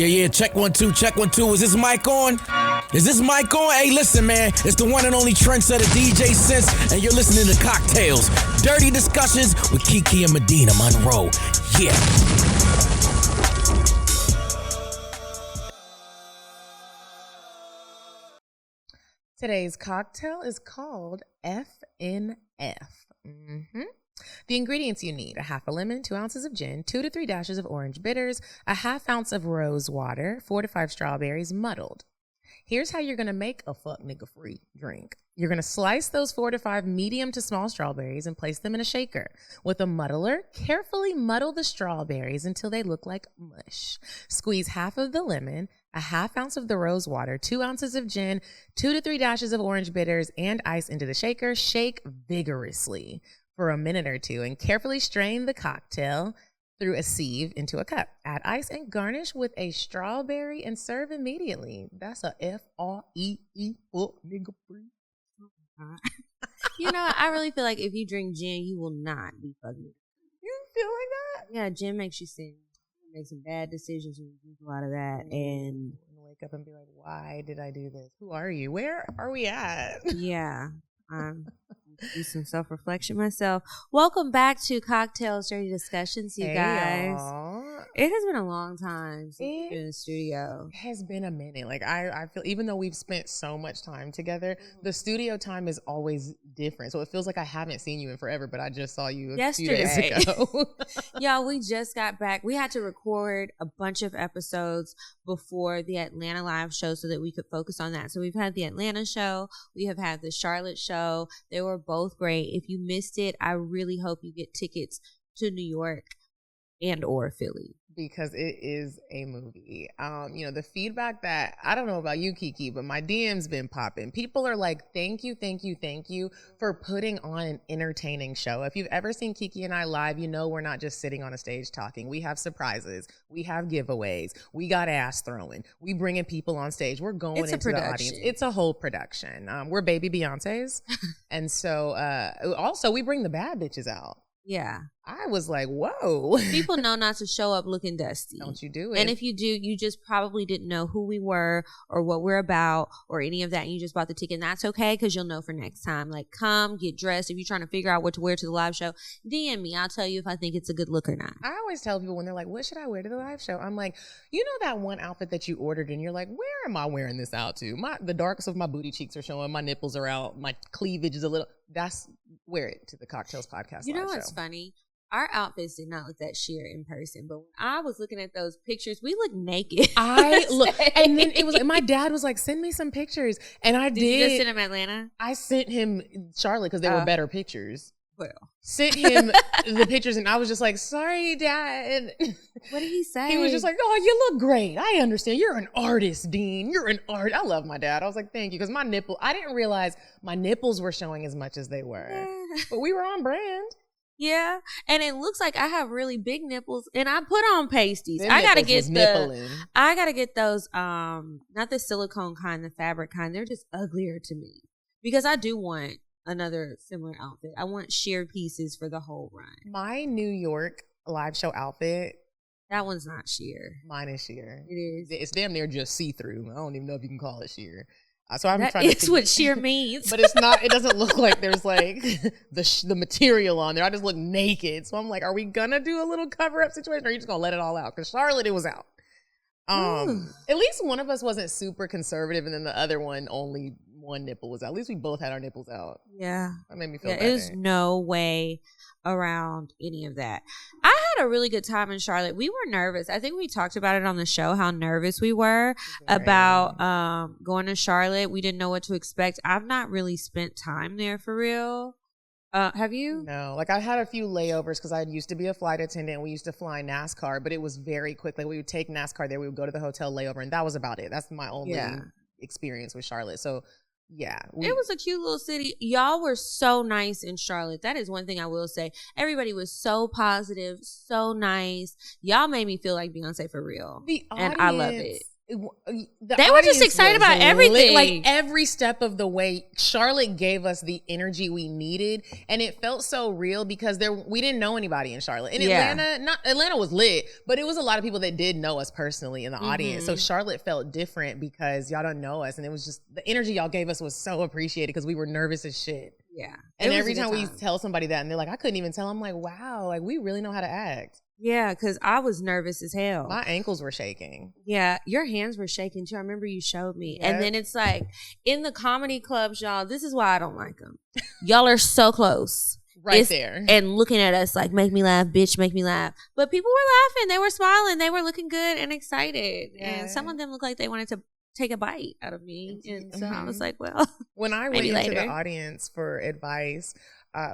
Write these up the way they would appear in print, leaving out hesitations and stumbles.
Yeah, check 1 2, check 1 2. Is this mic on? Is this mic on? Hey, listen, man. It's the one and only trendsetter DJ Sense, and you're listening to Cocktales. Dirty discussions with Kiki and Medina Monroe. Yeah. Today's cocktail is called F.N.F. The ingredients you need: a half a lemon, 2 ounces of gin, 2 to 3 dashes of orange bitters, a half ounce of rose water, 4 to 5 strawberries muddled. Here's how you're going to make a fuck nigga free drink. You're going to slice those 4 to 5 medium to small strawberries and place them in a shaker. With a muddler, carefully muddle the strawberries until they look like mush. Squeeze half of the lemon, a half ounce of the rose water, 2 ounces of gin, 2 to 3 dashes of orange bitters, and ice into the shaker. Shake vigorously for a minute or two and carefully strain the cocktail through a sieve into a cup. Add ice and garnish with a strawberry and serve immediately. That's a F-R-E-E nigga free. You know, I really feel like if you drink gin, you will not be fucking. You feel like that? Yeah, gin makes you sin. Make some bad decisions when you drink a lot of that, and wake up and be like, why did I do this? Who are you? Where are we at? Yeah. Do some self-reflection myself. Welcome back to Cocktales Dirty Discussions, you guys. Y'all. It has been a long time since we've been in the studio. It has been a minute. Like I feel, even though we've spent so much time together, the studio time is always different. So it feels like I haven't seen you in forever, but I just saw you yesterday. Few days ago. Y'all, we just got back. We had to record a bunch of episodes before the Atlanta live show so that we could focus on that. So we've had the Atlanta show. We have had the Charlotte show. They were both great. If you missed it, I really hope you get tickets to New York and or Philly, because it is a movie. You know, the feedback that, I don't know about you, Kiki, but my DM's been popping. People are like, thank you for putting on an entertaining show. If you've ever seen Kiki and I live, you know we're not just sitting on a stage talking. We have surprises. We have giveaways. We got ass throwing. We bringing people on stage. We're going into the audience. It's a whole production. We're baby Beyonces. And so also we bring the bad bitches out. Yeah. I was like, whoa. People know not to show up looking dusty. Don't you do it. And if you do, you just probably didn't know who we were or what we're about or any of that. And you just bought the ticket. And that's okay, because you'll know for next time. Like, come, get dressed. If you're trying to figure out what to wear to the live show, DM me. I'll tell you if I think it's a good look or not. I always tell people when they're like, what should I wear to the live show? I'm like, you know that one outfit that you ordered and you're like, where am I wearing this out to? The darkest of my booty cheeks are showing. My nipples are out. My cleavage is a little. Wear it to the Cocktails podcast. You know what's funny? Our outfits did not look that sheer in person, but when I was looking at those pictures, we looked naked. I look, and then it was. And my dad was like, "Send me some pictures," and I did. You just send him Atlanta? I sent him Charlotte because they were better pictures. Well, sent him the pictures, and I was just like, "Sorry, Dad." What did he say? He was just like, "Oh, you look great. I understand. You're an artist, Dean. You're an art." I love my dad. I was like, "Thank you," because my nipple. I didn't realize my nipples were showing as much as they were, but we were on brand. Yeah, and it looks like I have really big nipples, and I put on pasties. Them I gotta get those not the silicone kind, the fabric kind. They're just uglier to me because I do want another similar outfit. I want sheer pieces for the whole run. My New York live show outfit, that one's not sheer. Mine is sheer. It is. It's damn near just see-through. I don't even know if you can call it sheer. So I'm that trying to is what sheer means. But it's not. It doesn't look like there's like the material on there. I just look naked. So I'm like, are we gonna do a little cover up situation, or are you just gonna let it all out? Because Charlotte, it was out. At least one of us wasn't super conservative, and then the other one only one nipple was out. At least we both had our nipples out. Yeah, that made me feel better. There's no way around any of that. I had a really good time in Charlotte. We were nervous. I think we talked about it on the show, how nervous we were about going to Charlotte. We didn't know what to expect. I've not really spent time there for real. Have you? No, like I had a few layovers because I used to be a flight attendant and we used to fly NASCAR, but it was very quick. Like we would take NASCAR there, we would go to the hotel layover, and that was about it. That's my only experience with Charlotte. So yeah, it was a cute little city. Y'all were so nice in Charlotte. That is one thing I will say. Everybody was so positive, so nice. Y'all made me feel like Beyonce for real. The audience, and I love it. They were just excited about everything. Like every step of the way, Charlotte gave us the energy we needed, and it felt so real because we didn't know anybody in Charlotte. In Atlanta was lit, but it was a lot of people that did know us personally in the audience. So Charlotte felt different because y'all don't know us, and it was just the energy y'all gave us was so appreciated because we were nervous as shit. Yeah, and every time we tell somebody that, and they're like, "I couldn't even tell." I'm like, "Wow, like we really know how to act." Yeah, because I was nervous as hell. My ankles were shaking. Yeah, your hands were shaking too. I remember you showed me. Yep. And then it's like, in the comedy clubs, y'all, this is why I don't like them. Y'all are so close. There. And looking at us like, make me laugh, bitch, make me laugh. But people were laughing. They were smiling. They were looking good and excited. Yeah. And some of them looked like they wanted to take a bite out of me. And so I was like, well, when I went into the audience for advice,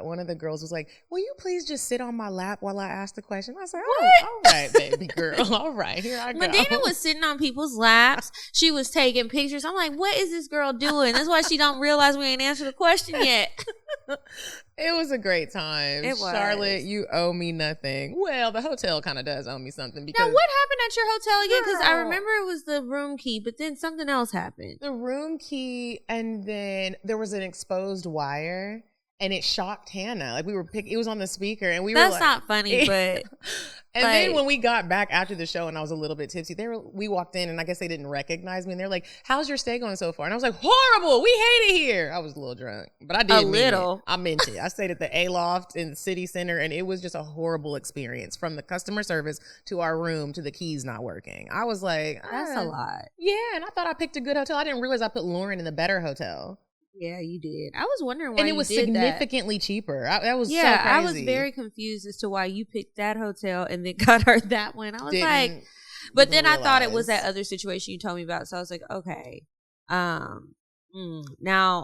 one of the girls was like, "Will you please just sit on my lap while I ask the question?" I said, "Oh, all right, baby girl. All right, here I go." Medina was sitting on people's laps. She was taking pictures. I'm like, what is this girl doing? That's why she don't realize we ain't answered the question yet. It was a great time. It was. Charlotte, you owe me nothing. Well, the hotel kind of does owe me something. Because now, what happened at your hotel again? Because I remember it was the room key, but then something else happened. The room key, and then there was an exposed wire. And it shocked Hannah. Like it was on the speaker, and we were like, "That's not funny." But and then when we got back after the show, and I was a little bit tipsy, we walked in, and I guess they didn't recognize me, and they're like, "How's your stay going so far?" And I was like, "Horrible. We hate it here." I was a little drunk, but I did mean it. I meant it. I stayed at the A Loft in the city center, and it was just a horrible experience from the customer service to our room to the keys not working. I was like, "That's a lot." Yeah, and I thought I picked a good hotel. I didn't realize I put Lauren in the better hotel. Yeah, you did. I was wondering why. And it was significantly cheaper. That was so crazy. I was very confused as to why you picked that hotel and then got her that one. I was like, but then I thought it was that other situation you told me about. So I was like, okay. Now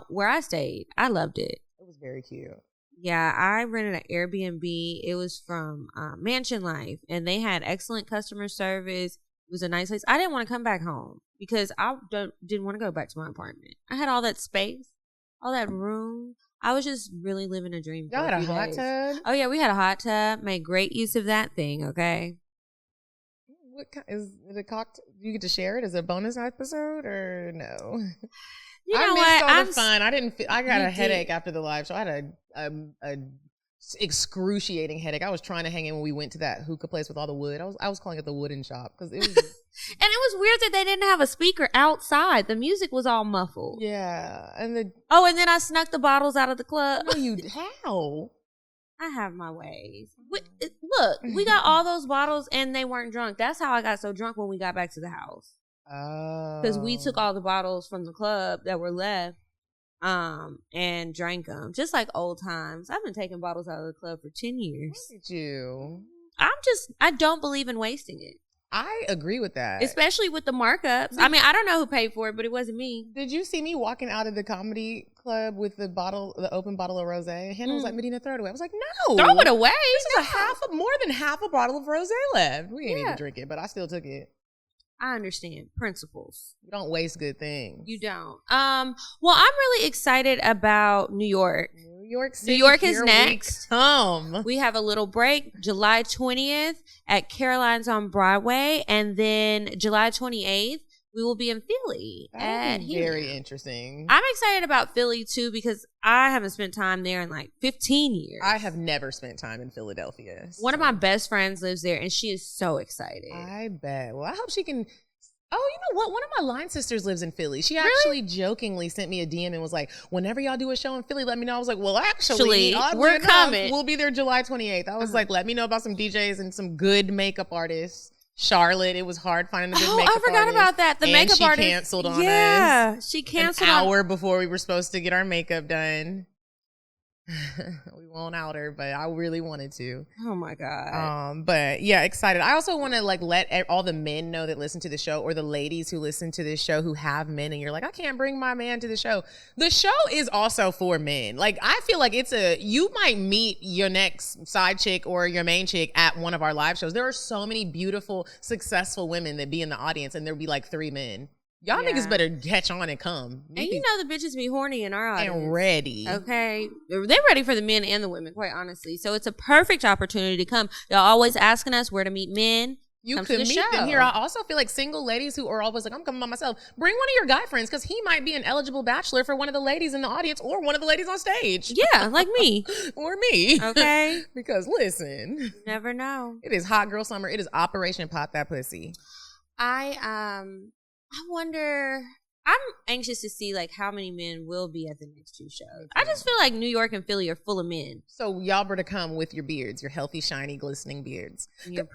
where I stayed, I loved it. It was very cute. Yeah, I rented an Airbnb. It was from Mansion Life, and they had excellent customer service. It was a nice place. I didn't want to come back home because I didn't want to go back to my apartment. I had all that space. All that room. I was just really living a dream. Y'all had a hot tub? Oh, yeah. We had a hot tub. Made great use of that thing, okay? What is it a cocktail? Do you get to share it as a bonus episode or no? You know what? I missed all the fun. I got a headache after the live show. I had a excruciating headache. I was trying to hang in when we went to that hookah place with all the wood. I was calling it the wooden shop because it was... And it was weird that they didn't have a speaker outside. The music was all muffled. Yeah. And then I snuck the bottles out of the club. No, how? I have my ways. Look, we got all those bottles and they weren't drunk. That's how I got so drunk when we got back to the house. Oh. Because we took all the bottles from the club that were left and drank them. Just like old times. I've been taking bottles out of the club for 10 years. Look at you. I don't believe in wasting it. I agree with that. Especially with the markups. I mean, I don't know who paid for it, but it wasn't me. Did you see me walking out of the comedy club with the open bottle of rosé? Hannah was like, Medina, throw it away. I was like, no. Throw it away? This is more than half a bottle of rosé left. We ain't even drink it, but I still took it. I understand. Principles. You don't waste good things. You don't. Well, I'm really excited about New York. New York City. New York is next. We have a little break. July 20th at Caroline's on Broadway. And then July 28th, we will be in Philly. Very interesting. I'm excited about Philly, too, because I haven't spent time there in like 15 years. I have never spent time in Philadelphia. One of my best friends lives there, and she is so excited. I bet. Well, I hope she can... Oh, you know what? One of my line sisters lives in Philly. She actually jokingly sent me a DM and was like, whenever y'all do a show in Philly, let me know. I was like, well, actually we're coming. We'll be there July 28th. I was like, let me know about some DJs and some good makeup artists. Charlotte, it was hard finding a good makeup artist. I forgot about that. The makeup artist. She canceled on us. Yeah, she canceled an hour before we were supposed to get our makeup done. We won't out her, but I really wanted to. Oh my God. But yeah, excited. I also want to let all the men know that listen to the show, or the ladies who listen to this show who have men and you're like, I can't bring my man to the show. The show is also for men. Like, I feel like you might meet your next side chick or your main chick at one of our live shows. There are so many beautiful, successful women that be in the audience, and there'll be like 3 men. Y'all niggas better catch on and come. And you know the bitches be horny in our audience. And ready. Okay. They're ready for the men and the women, quite honestly. So it's a perfect opportunity to come. They're always asking us where to meet men. You come could to the meet show. them here. I also feel like single ladies who are always like, I'm coming by myself, bring one of your guy friends because he might be an eligible bachelor for one of the ladies in the audience or one of the ladies on stage. Yeah, like me. Or me. Okay. Because listen. You never know. It is hot girl summer. It is Operation Pop That Pussy. I wonder. I'm anxious to see like how many men will be at the next two shows. I just feel like New York and Philly are full of men. So y'all were to come with your beards, your healthy, shiny, glistening beards.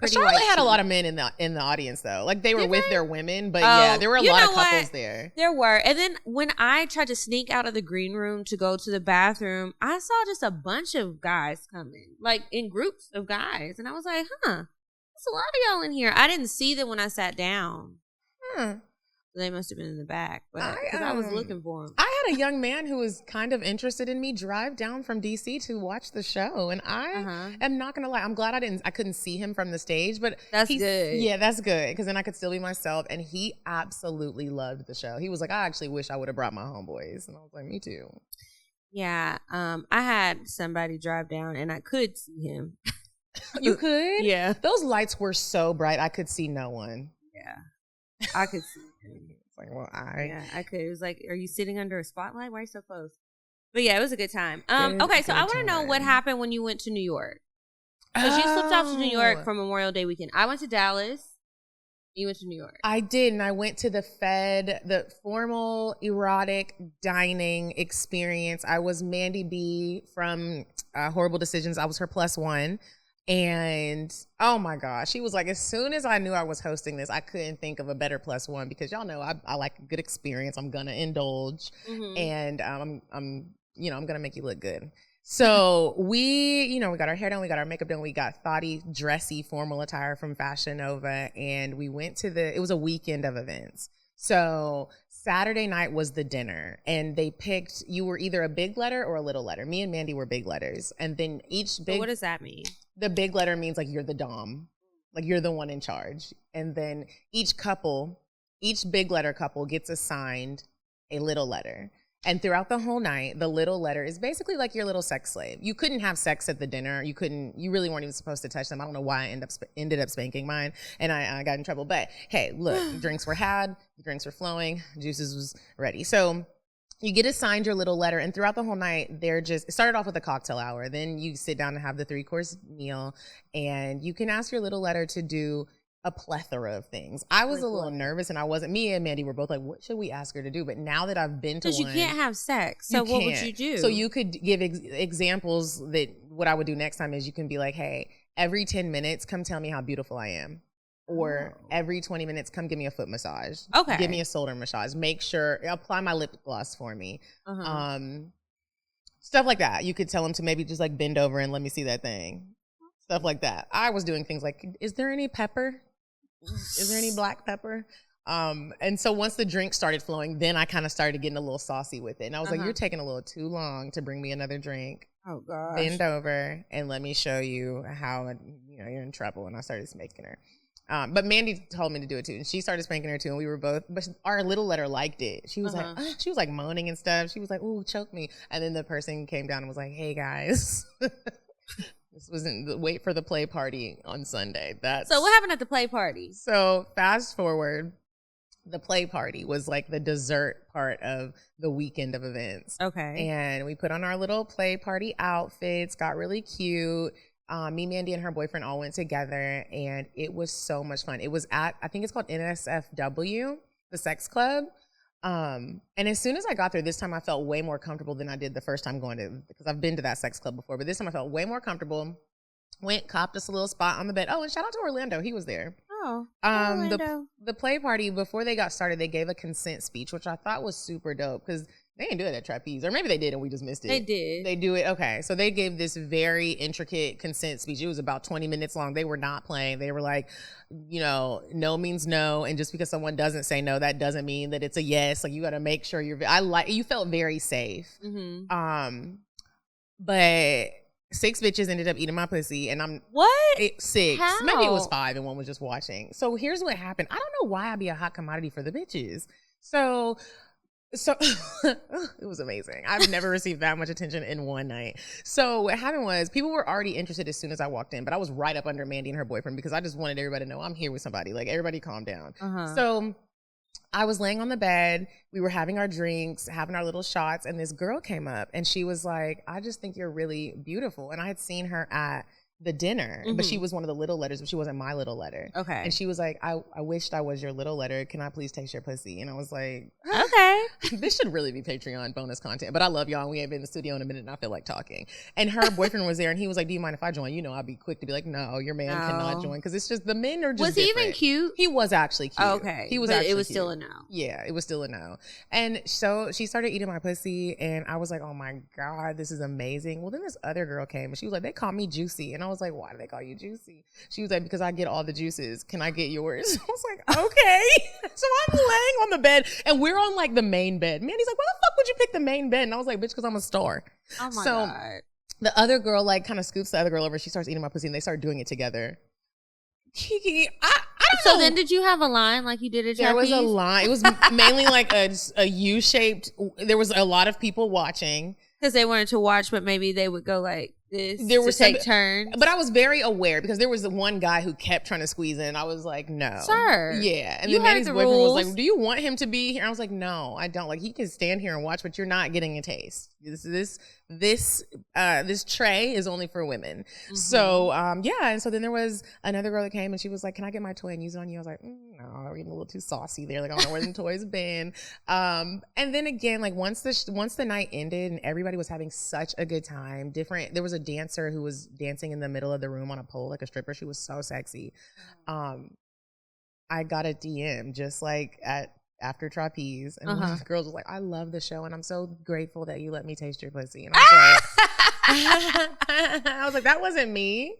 Charlotte had a lot of men in the audience though. Like they were with their women, but there were a lot of couples there. There were. And then when I tried to sneak out of the green room to go to the bathroom, I saw just a bunch of guys coming, like in groups of guys. And I was like, there's a lot of y'all in here. I didn't see them when I sat down. They must have been in the back, but I was looking for them. I had a young man who was kind of interested in me drive down from DC to watch the show, and I am not gonna lie, I'm glad I couldn't see him from the stage, but that's good. Yeah, that's good because then I could still be myself, and he absolutely loved the show. He was like, I actually wish I would have brought my homeboys, and I was like, me too. Yeah, I had somebody drive down, and I could see him. You could? Yeah. Those lights were so bright, I could see no one. Yeah. I could see him. It's like, well, I could. It was like, are you sitting under a spotlight? Why are you so close? But yeah, it was a good time. Okay, so I want to know what happened when you went to New York. Because you slipped off to New York for Memorial Day weekend. I went to Dallas. You went to New York. I did, and I went to the Fed, the formal erotic dining experience. I was Mandy B from Horrible Decisions. I was her +1. And oh my gosh, she was like, as soon as I knew I was hosting this, I couldn't think of a better +1 because y'all know I like a good experience. I'm gonna indulge, and I'm gonna make you look good. So we got our hair done, we got our makeup done, we got thoughty, dressy, formal attire from Fashion Nova, and we went to it was a weekend of events. So Saturday night was the dinner, and they picked, you were either a big letter or a little letter. Me and Mandy were big letters, and then each big. So what does that mean? The big letter means like you're the dom, like you're the one in charge. And then each big letter couple gets assigned a little letter. And throughout the whole night, the little letter is basically like your little sex slave. You couldn't have sex at the dinner. You really weren't even supposed to touch them. I don't know why I ended up spanking mine, and I got in trouble. But hey, look, drinks were had, drinks were flowing, juices was ready. So you get assigned your little letter, and throughout the whole night, it started off with a cocktail hour. Then you sit down and have the 3-course meal, and you can ask your little letter to do a plethora of things. I was a little nervous, and me and Mandy were both like, what should we ask her to do? But now that I've been to one. Because you can't have sex. So what would you do? So you could give examples that what I would do next time is you can be like, hey, every 10 minutes, come tell me how beautiful I am. Or every 20 minutes, come give me a foot massage. Okay. Give me a shoulder massage. Make sure, apply my lip gloss for me. Stuff like that. You could tell them to maybe just like bend over and let me see that thing. Stuff like that. I was doing things like, is there any pepper? Is there any black pepper? And so once the drink started flowing, then I kind of started getting a little saucy with it. And I was like, you're taking a little too long to bring me another drink. Oh, gosh. Bend over and let me show you how, you're in trouble. And I started spanking her. But Mandy told me to do it too, and she started spanking her too, and we were both. But our little letter liked it. She was like moaning and stuff. She was like, "Ooh, choke me!" And then the person came down and was like, "Hey guys, this wasn't wait for the play party on Sunday." So what happened at the play party? So fast forward, the play party was like the dessert part of the weekend of events. Okay, and we put on our little play party outfits, got really cute. Me, Mandy, and her boyfriend all went together, and it was so much fun. It was I think it's called NSFW, the sex club. And as soon as I got there, this time I felt way more comfortable than I did the first time going to, because I've been to that sex club before, but this time I felt way more comfortable. Copped us a little spot on the bed. Oh, and shout out to Orlando. He was there. Oh, Orlando. The play party, before they got started, they gave a consent speech, which I thought was super dope, because they didn't do it at Trapeze, or maybe they did and we just missed it. They did. They do it. Okay. So they gave this very intricate consent speech. It was about 20 minutes long. They were not playing. They were like, no means no. And just because someone doesn't say no, that doesn't mean that it's a yes. Like you got to make sure you felt very safe. But 6 bitches ended up eating my pussy, and I'm what? 6. How? Maybe it was 5 and one was just watching. So here's what happened. I don't know why I'd be a hot commodity for the bitches. So So it was amazing. I've never received that much attention in one night. So what happened was people were already interested as soon as I walked in, but I was right up under Mandy and her boyfriend because I just wanted everybody to know I'm here with somebody. Like, everybody calm down. So I was laying on the bed. We were having our drinks, having our little shots, and this girl came up and she was like, I just think you're really beautiful. And I had seen her at the dinner, but she was one of the little letters, but she wasn't my little letter. Okay. And she was like, I wished I was your little letter. Can I please taste your pussy? And I was like, okay. This should really be Patreon bonus content. But I love y'all. We ain't been in the studio in a minute and I feel like talking. And her boyfriend was there and he was like, do you mind if I join? You know, I'd be quick to be like, no, your man cannot join. Because it's just, the men are just Was he different. even cute? He was actually cute. Okay. He was but actually it was cute. still a no. Yeah, it was still a no. And so she started eating my pussy and I was like, oh my God, this is amazing. Well, then this other girl came and she was like, they call me Juicy. And I was like, why do they call you Juicy? She was like, because I get all the juices. Can I get yours? I was like, okay. So I'm laying on the bed and we're on like the main bed. Mandy's like, why the fuck would you pick the main bed? And I was like, bitch, because I'm a star. Oh my God. The other girl like kind of scoops the other girl over. She starts eating my pussy and they start doing it together. Kiki, I don't know. So then did you have a line like you did at There was a Jackie's? line. It was mainly like a U-shaped. There was a lot of people watching. Because they wanted to watch, but maybe they would go like this There to was take turns. But I was very aware because there was the one guy who kept trying to squeeze in. I was like, no. Sir. Yeah. And You then heard Mandy's the boyfriend rules. was like, do you want him to be here? I was like, no, I don't. Like, he can stand here and watch, but you're not getting a taste. This tray is only for women. So, yeah. And so then there was another girl that came and she was like, can I get my toy and use it on you? I was like, no, I'm getting a little too saucy there. Like, I don't know where the toy's been. And then again, like once the night ended and everybody was having such a good time, there was a dancer who was dancing in the middle of the room on a pole, like a stripper. She was so sexy. I got a DM just like after trapeze, and one of the girls was like, I love the show and I'm so grateful that you let me taste your pussy. And I was like, that wasn't me.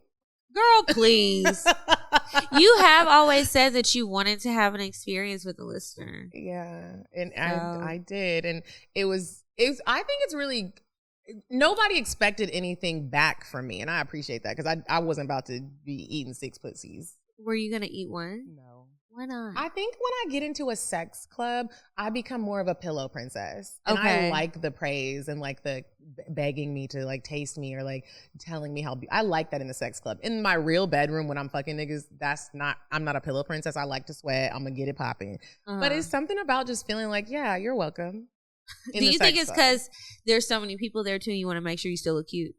Girl, please. You have always said that you wanted to have an experience with a listener. Yeah. And I did. And it was I think it's really, nobody expected anything back from me. And I appreciate that because I wasn't about to be eating 6 pussies. Were you going to eat one? No. Why not? I think when I get into a sex club, I become more of a pillow princess. And Okay. I like the praise and like the begging me to like taste me or like telling me how I like that in the sex club. In my real bedroom when I'm fucking niggas, I'm not a pillow princess. I like to sweat. I'm gonna get it popping. But it's something about just feeling like, yeah, you're welcome. Do you think it's because there's so many people there too and you want to make sure you still look cute?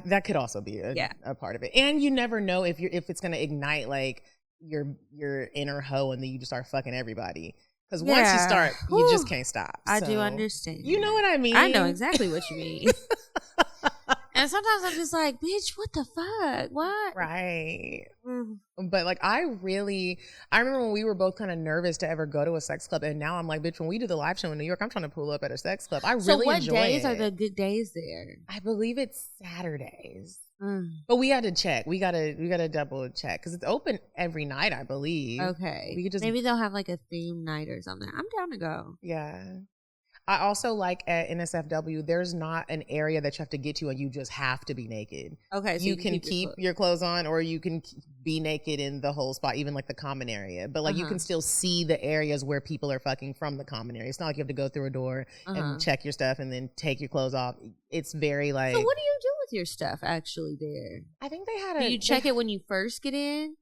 That could also be a part of it. And you never know if it's gonna ignite like your inner hoe and then you just start fucking everybody. Because once you start, you just can't stop. I do understand. You know what I mean? I know exactly what you mean. And sometimes I'm just like, bitch, what the fuck? What? Right. But like, I remember when we were both kind of nervous to ever go to a sex club. And now I'm like, bitch, when we do the live show in New York, I'm trying to pull up at a sex club. I really enjoy it. So what days are the good days there? I believe it's Saturdays. But we had to check. We gotta double check because it's open every night, I believe. Okay. We could just maybe they'll have like a theme night or something. I'm down to go. Yeah. I also like at NSFW, there's not an area that you have to get to and you just have to be naked. Okay. So you can keep your clothes on or you can be naked in the whole spot, even like the common area. But like you can still see the areas where people are fucking from the common area. It's not like you have to go through a door and check your stuff and then take your clothes off. It's very like. So what do you do with your stuff actually there? I think they had Do you check it when you first get in?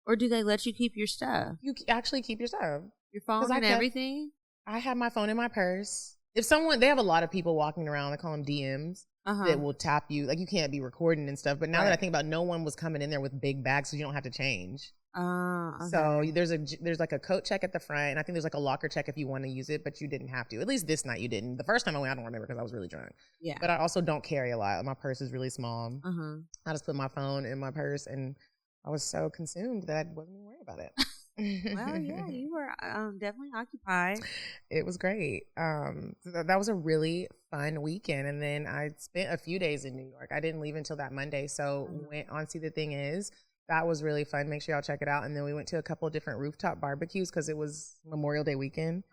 Or do they let you keep your stuff? You actually keep your stuff. Your phone and everything? I have my phone in my purse. They have a lot of people walking around, they call them DMs, that will tap you. Like you can't be recording and stuff. But now that I think about it, no one was coming in there with big bags so you don't have to change. Okay. So there's like a coat check at the front, and I think there's like a locker check if you want to use it, but you didn't have to. At least this night you didn't. The first time I went, I don't remember because I was really drunk. Yeah. But I also don't carry a lot. My purse is really small. I just put my phone in my purse, and I was so consumed that I wasn't even worried about it. Well, yeah, you were definitely occupied. It was great. So that was a really fun weekend. And then I spent a few days in New York. I didn't leave until that Monday. So went on See the Thing Is. That was really fun. Make sure y'all check it out. And then we went to a couple of different rooftop barbecues because it was Memorial Day weekend.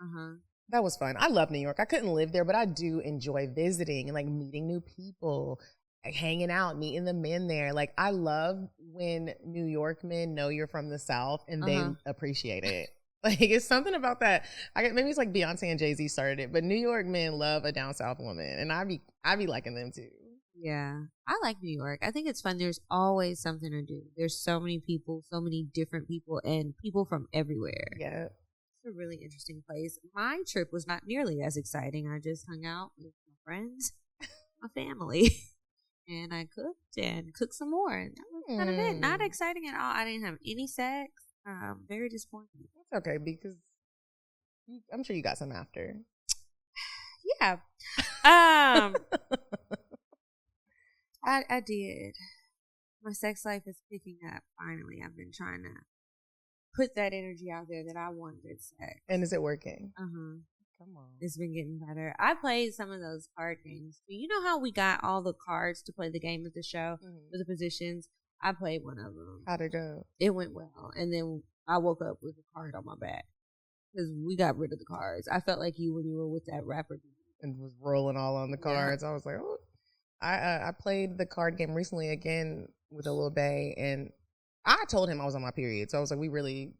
That was fun. I love New York. I couldn't live there, but I do enjoy visiting and like meeting new people, hanging out, meeting the men there. Like I love when New York men know you're from the South and they appreciate it. Like, it's something about that. Maybe it's like Beyonce and Jay-Z started it, but New York men love a down south woman, and I be liking them too. Yeah, I like New York. I think it's fun. There's always something to do. There's so many people, so many different people, and people from everywhere. Yeah. It's a really interesting place. My trip was not nearly as exciting. I just hung out with my friends, my family, and I cooked some more. And that was kind of it. Not exciting at all. I didn't have any sex. Very disappointing. That's okay, because I'm sure you got some after. Yeah. I did. My sex life is picking up. Finally, I've been trying to put that energy out there that I wanted sex. And is it working? Come on. It's been getting better. I played some of those card games. You know how we got all the cards to play the game at the show with the positions? I played one of them. How'd it go? It went well. And then I woke up with a card on my back because we got rid of the cards. I felt like you when you were with that rapper. And was rolling all on the cards. Yeah. I was like, oh. I played the card game recently again with a little bae, and I told him I was on my period. So I was like, we really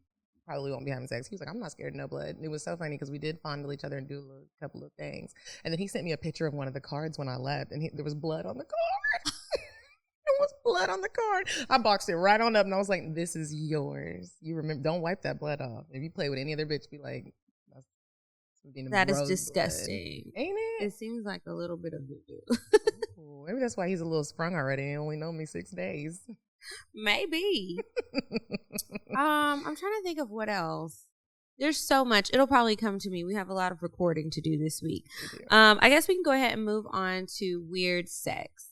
probably won't be having sex. He was like, I'm not scared of no blood. And it was so funny because we did fondle each other and do a couple of things. And then he sent me a picture of one of the cards when I left, and there was blood on the card. There was blood on the card. I boxed it right on up, and I was like, this is yours. You remember, don't wipe that blood off. If you play with any other bitch, be like, that is disgusting. Blood. Ain't it? It seems like a little bit of voodoo. Ooh, maybe that's why he's a little sprung already. He only known me 6 days. Maybe. I'm trying to think of what else. There's so much. It'll probably come to me. We have a lot of recording to do this week. I guess we can go ahead and move on to weird sex.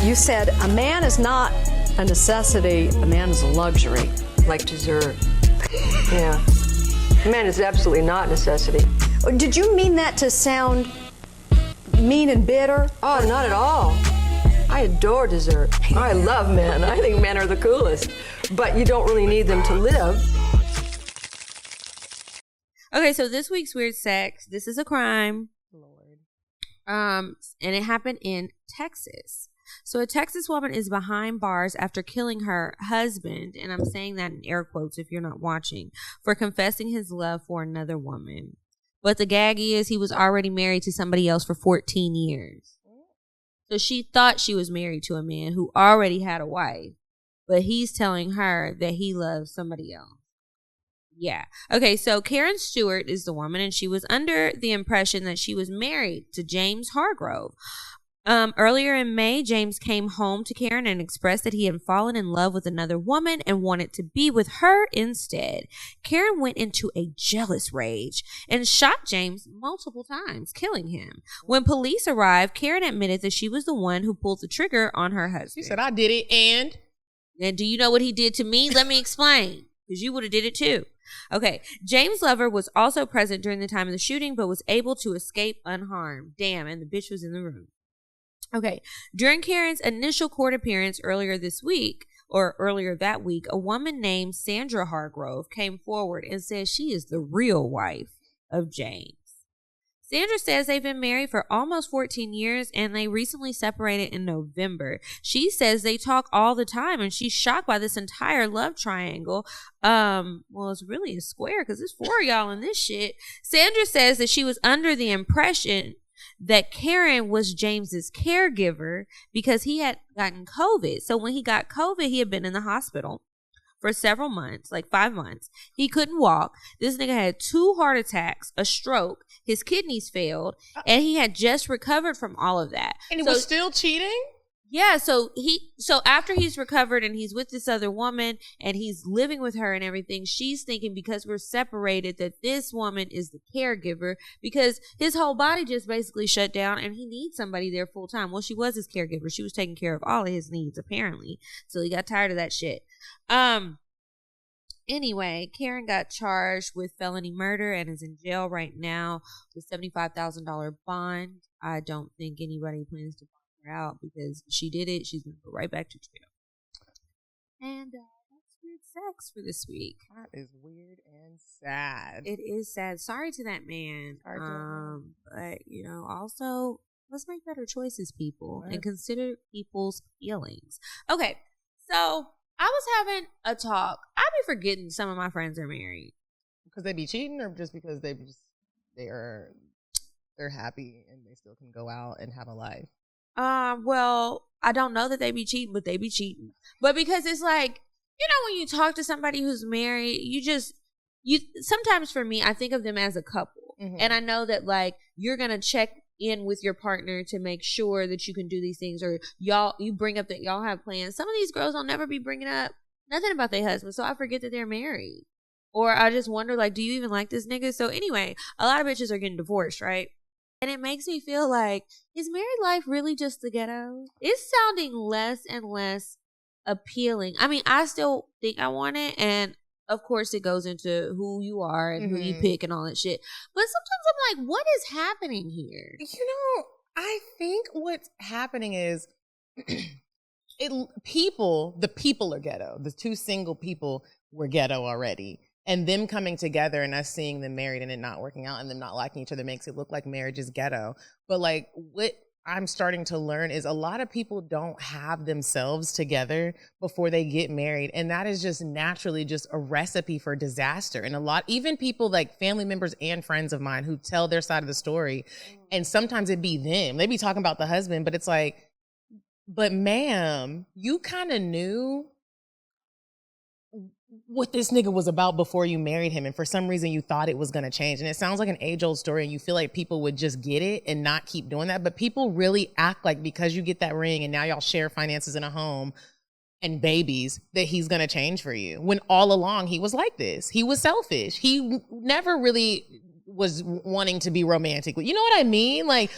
You said a man is not a necessity, a man is a luxury. Like dessert. Yeah. A man is absolutely not a necessity. Did you mean that to sound mean and bitter? Oh, not at all. I adore dessert. I love men. I think men are the coolest. But you don't really need them to live. Okay, so this week's weird sex, this is a crime. Lord. And it happened in Texas. So a Texas woman is behind bars after killing her husband, and I'm saying that in air quotes if you're not watching, for confessing his love for another woman. But the gag is he was already married to somebody else for 14 years. So she thought she was married to a man who already had a wife, but he's telling her that he loves somebody else. Yeah. Okay, so Karen Stewart is the woman, and she was under the impression that she was married to James Hargrove. Earlier in May, James came home to Karen and expressed that he had fallen in love with another woman and wanted to be with her instead. Karen went into a jealous rage and shot James multiple times, killing him. When police arrived, Karen admitted that she was the one who pulled the trigger on her husband. She said, I did it, and do you know what he did to me? Let me explain, because you would have did it too. Okay, James' lover was also present during the time of the shooting, but was able to escape unharmed. Damn, and the bitch was in the room. Okay, during Karen's initial court appearance earlier that week, a woman named Sandra Hargrove came forward and said she is the real wife of James. Sandra says they've been married for almost 14 years and they recently separated in November. She says they talk all the time and she's shocked by this entire love triangle. Well, it's really a square because there's 4 of y'all in this shit. Sandra says that she was under the impression that Karen was James's caregiver because he had gotten COVID. So when he got COVID, he had been in the hospital for several months, like 5 months. He couldn't walk. This nigga had 2 heart attacks, a stroke, his kidneys failed, and he had just recovered from all of that. And he was still cheating? Yeah, so after he's recovered and he's with this other woman and he's living with her and everything, she's thinking because we're separated that this woman is the caregiver because his whole body just basically shut down and he needs somebody there full time. Well, she was his caregiver. She was taking care of all of his needs apparently. So he got tired of that shit. Anyway, Karen got charged with felony murder and is in jail right now with $75,000 bond. I don't think anybody plans to out because she did it. She's gonna go right back to jail. And that's weird sex for this week. That is weird and sad. It is sad. Sorry to that man. But also let's make better choices, people, and consider people's feelings. Okay, so I was having a talk. I be forgetting some of my friends are married. because they be cheating, or just because they're happy and they still can go out and have a life? Well, I don't know that they be cheating, but they be cheating. But because it's like, when you talk to somebody who's married, you sometimes for me, I think of them as a couple. Mm-hmm. And I know that like you're going to check in with your partner to make sure that you can do these things, or you bring up that y'all have plans. Some of these girls will never be bringing up nothing about their husband, so I forget that they're married. Or I just wonder, like, do you even like this nigga? So anyway, a lot of bitches are getting divorced, right? And it makes me feel like, is married life really just the ghetto? It's sounding less and less appealing. I mean, I still think I want it, and of course it goes into who you are and who you pick and all that shit. But sometimes I'm like, what is happening here? I think what's happening is the people are ghetto. The two single people were ghetto already. And them coming together and us seeing them married and it not working out and them not liking each other makes it look like marriage is ghetto. But like what I'm starting to learn is a lot of people don't have themselves together before they get married. And that is just naturally just a recipe for disaster. And even people like family members and friends of mine who tell their side of the story, and sometimes it be them. They be talking about the husband, but it's like, but ma'am, you kind of knew what this nigga was about before you married him, and for some reason you thought it was going to change. And it sounds like an age-old story, and you feel like people would just get it and not keep doing that, but people really act like because you get that ring and now y'all share finances in a home and babies that he's going to change for you, when all along he was like this. He was selfish. He never really was wanting to be romantic. You know what I mean? Like,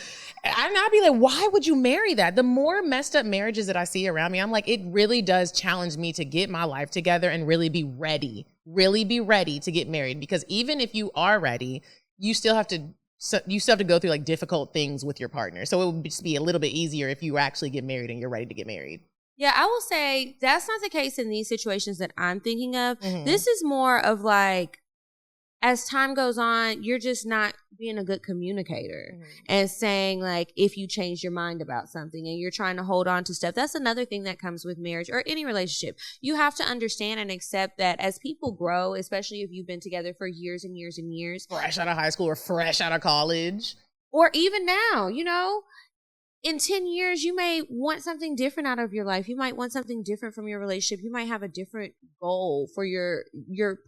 I'd be like, why would you marry that? The more messed up marriages that I see around me, I'm like, it really does challenge me to get my life together and really be ready to get married. Because even if you are ready, you still have to go through like difficult things with your partner. So it would just be a little bit easier if you actually get married and you're ready to get married. Yeah, I will say that's not the case in these situations that I'm thinking of. Mm-hmm. This is more of like, as time goes on, you're just not being a good communicator and saying like, if you change your mind about something and you're trying to hold on to stuff. That's another thing that comes with marriage or any relationship. You have to understand and accept that as people grow, especially if you've been together for years and years and years. Fresh out of high school or fresh out of college. Or even now, in 10 years, you may want something different out of your life. You might want something different from your relationship. You might have a different goal for your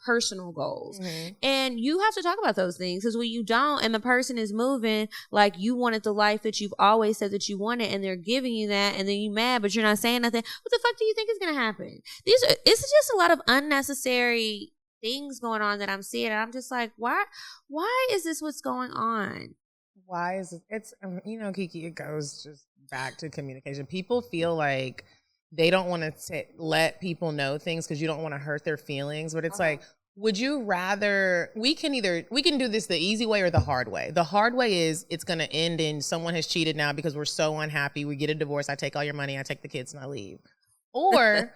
personal goals. Mm-hmm. And you have to talk about those things, because when you don't and the person is moving like you wanted the life that you've always said that you wanted, and they're giving you that, and then you mad, but you're not saying nothing, what the fuck do you think is going to happen? It's just a lot of unnecessary things going on that I'm seeing. And I'm just like, why is this what's going on? Why is it? It's, Kiki, it goes just back to communication. People feel like they don't want to let people know things because you don't want to hurt their feelings. But it's like, would you rather, we can do this the easy way or the hard way. The hard way is it's going to end in someone has cheated now because we're so unhappy. We get a divorce. I take all your money. I take the kids and I leave. Or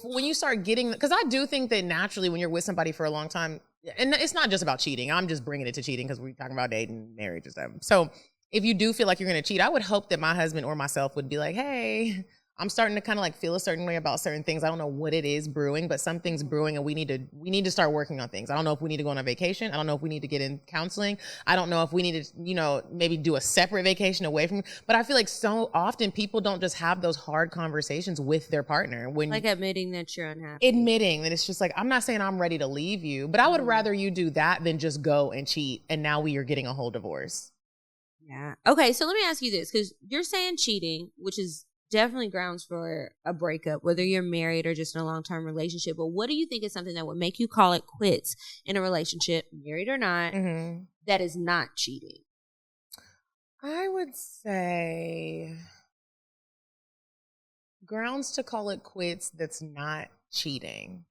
when you start getting, because I do think that naturally when you're with somebody for a long time, and it's not just about cheating. I'm just bringing it to cheating because we're talking about dating, marriage, and stuff. So if you do feel like you're going to cheat, I would hope that my husband or myself would be like, hey, I'm starting to kind of like feel a certain way about certain things. I don't know what it is brewing, but something's brewing and we need to start working on things. I don't know if we need to go on a vacation. I don't know if we need to get in counseling. I don't know if we need to, maybe do a separate vacation away from, but I feel like so often people don't just have those hard conversations with their partner. Like admitting that you're unhappy. Admitting that it's just like, I'm not saying I'm ready to leave you, but I would rather you do that than just go and cheat. And now we are getting a whole divorce. Yeah. Okay. So let me ask you this, because you're saying cheating, which is definitely grounds for a breakup, whether you're married or just in a long-term relationship. But what do you think is something that would make you call it quits in a relationship, married or not, that is not cheating? I would say grounds to call it quits that's not cheating.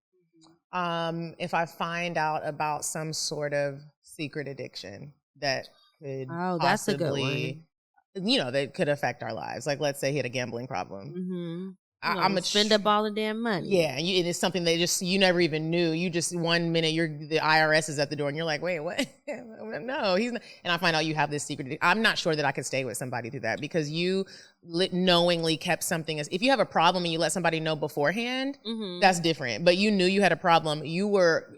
If I find out about some sort of secret addiction that could that's a good one. That could affect our lives. Like, let's say he had a gambling problem. I'm a spend up all the damn money. Yeah, and it's something they you never even knew. You just 1 minute the IRS is at the door, and you're like, wait, what? No, he's not. And I find out you have this secret. I'm not sure that I could stay with somebody through that because you knowingly kept something. If you have a problem and you let somebody know beforehand, that's different. But you knew you had a problem. You were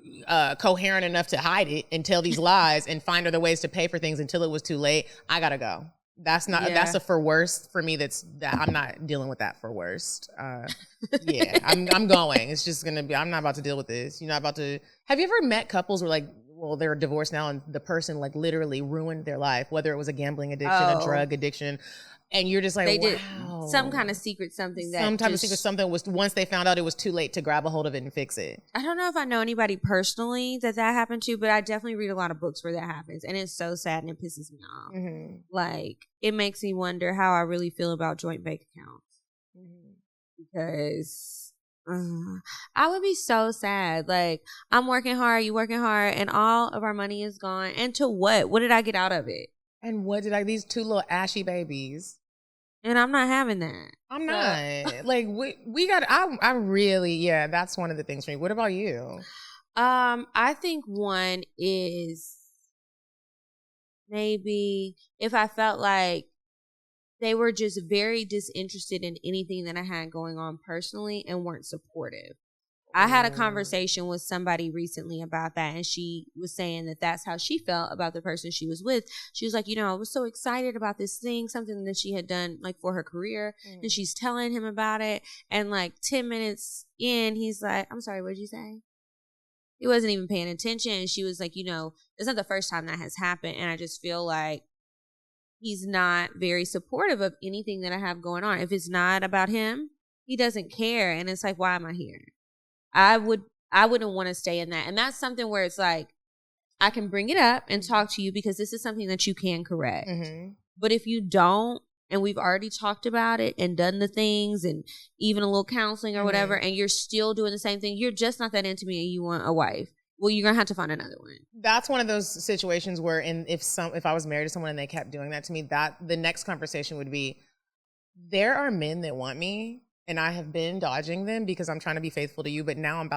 coherent enough to hide it and tell these lies and find other ways to pay for things until it was too late. I gotta go. That's a for worst for me. I'm not dealing with that for worst. Yeah, I'm going. It's just gonna be. I'm not about to deal with this. You're not about to. Have you ever met couples where like, well, they're divorced now, and the person like literally ruined their life, whether it was a gambling addiction, a drug addiction, and you're just like, they did wow. some kind of secret something that some type of secret something was once they found out it was too late to grab a hold of it and fix it. I don't know if I know anybody personally that happened to, but I definitely read a lot of books where that happens, and it's so sad and it pisses me off. Mm-hmm. Like it makes me wonder how I really feel about joint bank accounts because I would be so sad. Like I'm working hard, you working hard, and all of our money is gone. And to what? What did I get out of it? And what did these two little ashy babies? And I'm not having that. I'm not. Like we got. I really. Yeah, that's one of the things for me. What about you? I think one is maybe if I felt like they were just very disinterested in anything that I had going on personally and weren't supportive. I had a conversation with somebody recently about that, and she was saying that that's how she felt about the person she was with. She was like, I was so excited about this thing, something that she had done like for her career, and she's telling him about it. And like 10 minutes in, he's like, I'm sorry, what did you say? He wasn't even paying attention. And she was like, it's not the first time that has happened. And I just feel like he's not very supportive of anything that I have going on. If it's not about him, he doesn't care. And it's like, why am I here? I wouldn't want to stay in that. And that's something where it's like, I can bring it up and talk to you because this is something that you can correct. Mm-hmm. But if you don't, and we've already talked about it and done the things and even a little counseling or whatever, and you're still doing the same thing, you're just not that into me and you want a wife. Well, you're going to have to find another one. That's one of those situations where if I was married to someone and they kept doing that to me, that the next conversation would be, there are men that want me. And I have been dodging them because I'm trying to be faithful to you, but now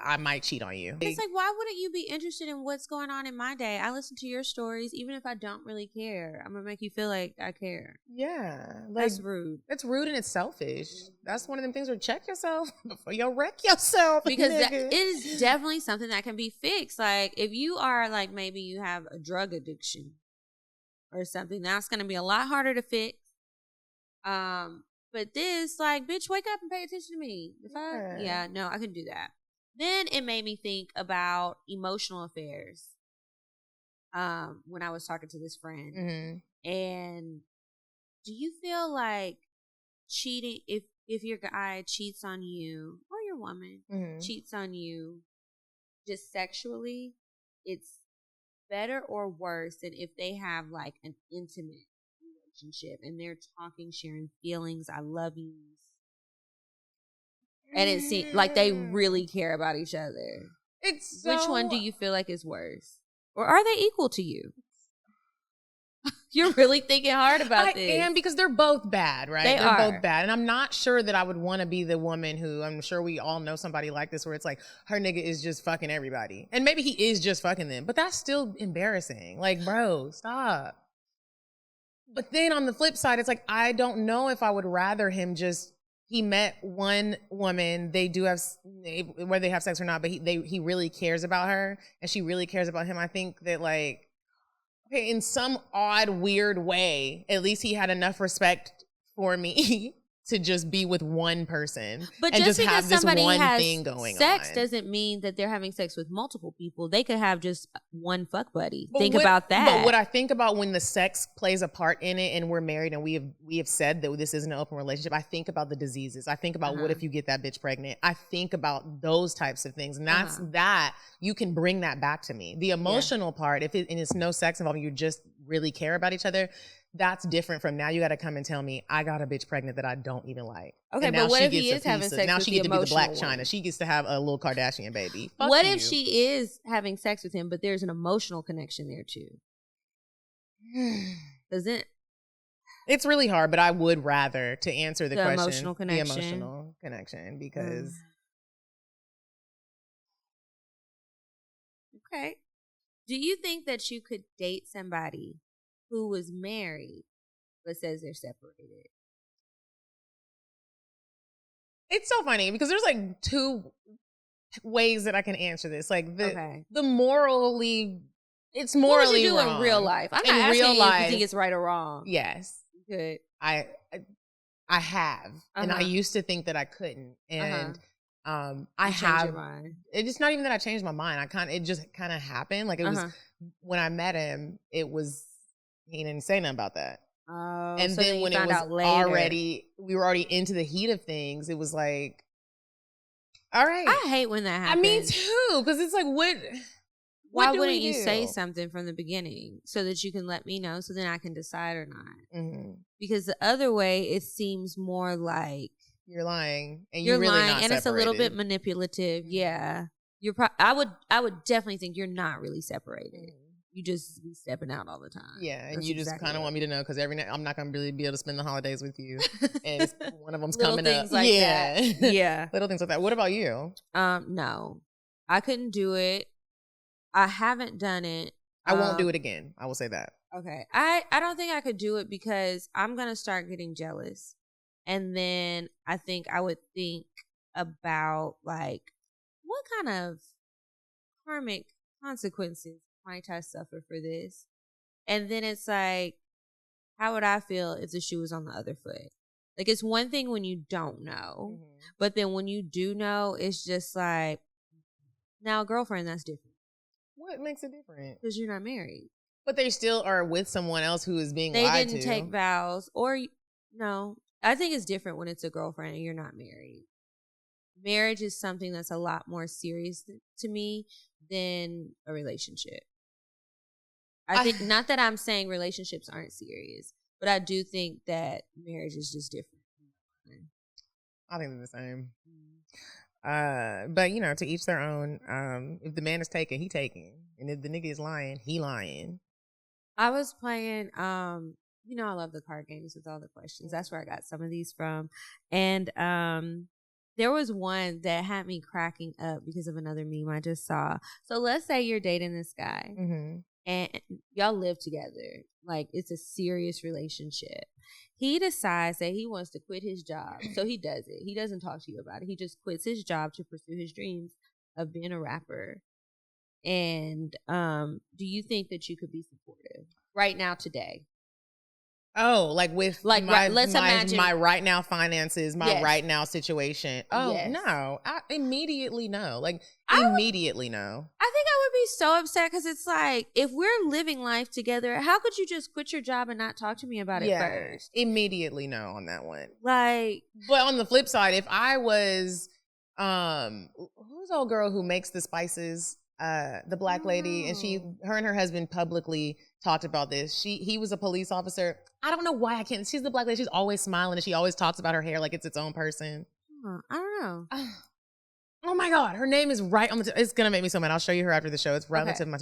I might cheat on you. It's like, why wouldn't you be interested in what's going on in my day? I listen to your stories, even if I don't really care. I'm going to make you feel like I care. Yeah. That's rude. It's rude and it's selfish. That's one of them things where check yourself before you wreck yourself. Because it is definitely something that can be fixed. Like, if you are like, maybe you have a drug addiction or something, that's going to be a lot harder to fix. But this, like, bitch, wake up and pay attention to me. No, I couldn't do that. Then it made me think about emotional affairs when I was talking to this friend. Mm-hmm. And do you feel like cheating, if your guy cheats on you or your woman cheats on you just sexually, it's better or worse than if they have, like, an intimate relationship and they're talking, sharing feelings, I love you, and it seems like they really care about each other? Which one do you feel like is worse, or are they equal to you? You're really thinking hard about this. I am, because they're both bad, right? They're both bad, and I'm not sure that I would want to be the woman who, I'm sure we all know somebody like this where it's like her nigga is just fucking everybody, and maybe he is just fucking them, but that's still embarrassing. Like, bro, stop. But then on the flip side, it's like, I don't know if I would rather him he met one woman, they do have, whether they have sex or not, but he really cares about her and she really cares about him. I think that, like, okay, in some odd, weird way, at least he had enough respect for me to just be with one person, but and just have this somebody one has thing going sex on. Doesn't mean that they're having sex with multiple people. They could have just one fuck buddy. Think about that. But what I think about when the sex plays a part in it, and we're married, and we have said that this isn't an open relationship, I think about the diseases. I think about what if you get that bitch pregnant. I think about those types of things, and that's that you can bring that back to me. The emotional part, and it's no sex involved, you just really care about each other. That's different from now you got to come and tell me I got a bitch pregnant that I don't even like. Okay, but what if he is having sex now with she gets to be the Black one? China. She gets to have a little Kardashian baby. Fuck what you. if she is having sex with him, but there's an emotional connection there too? Does it? It's really hard, but I would rather to answer the question. Emotional connection. The emotional connection because. Okay. Do you think that you could date somebody who was married but says they're separated? It's so funny because there's like two ways that I can answer this. Like the morally, it's morally what would you do wrong. In real life? I'm in not asking real you life, if you think it's right or wrong. Yes. Good. I have, and I used to think that I couldn't, and I have. Your mind. It's not even that I changed my mind. It just kind of happened. Like it was when I met him. It was he didn't say nothing about that. Oh, and so then when it was we were already into the heat of things. It was like, all right. I hate when that happens. I mean too, because it's like, why wouldn't you say something from the beginning so that you can let me know so then I can decide or not? Mm-hmm. Because the other way, it seems more like you're lying and you're really lying, not and separated. It's a little bit manipulative. Yeah, I would definitely think you're not really separated. Mm-hmm. You just be stepping out all the time. Yeah, and you just kind of want me to know because every night I'm not going to really be able to spend the holidays with you, and one of them's coming up. Like that. Yeah, little things like that. What about you? No, I couldn't do it. I haven't done it. I won't do it again. I will say that. Okay, I don't think I could do it because I'm gonna start getting jealous, and then I think I would think about like what kind of karmic consequences might I suffer for this? And then it's like, how would I feel if the shoe was on the other foot? Like, it's one thing when you don't know, but then when you do know, it's just like, now a girlfriend, that's different. What makes it different? Because you're not married. But they still are with someone else who is being lied to. They didn't take vows. Or, no, I think it's different when it's a girlfriend and you're not married. Marriage is something that's a lot more serious to me than a relationship. I think, not that I'm saying relationships aren't serious, but I do think that marriage is just different. I think they're the same. But, to each their own. If the man is taken, he taken. And if the nigga is lying, he lying. I was playing, I love the card games with all the questions. That's where I got some of these from. And there was one that had me cracking up because of another meme I just saw. So let's say you're dating this guy. Mm-hmm. And y'all live together. Like, it's a serious relationship. He decides that he wants to quit his job. So he does it. He doesn't talk to you about it. He just quits his job to pursue his dreams of being a rapper. And do you think that you could be supportive right now today? Oh, like with let's imagine my right now finances, my right now situation. Oh, yes. No. Immediately no. Like, immediately no. I think I would be so upset because it's like, if we're living life together, how could you just quit your job and not talk to me about it first? Immediately no on that one. Like, but on the flip side, if I was, who's the old girl who makes the spices? The black lady, and her and her husband publicly talked about this. He was a police officer. I don't know why I can't. She's the black lady. She's always smiling, and she always talks about her hair like it's its own person. I don't know. Oh my God, her name is right on the. It's gonna make me so mad. I'll show you her after the show. It's right on the tip of my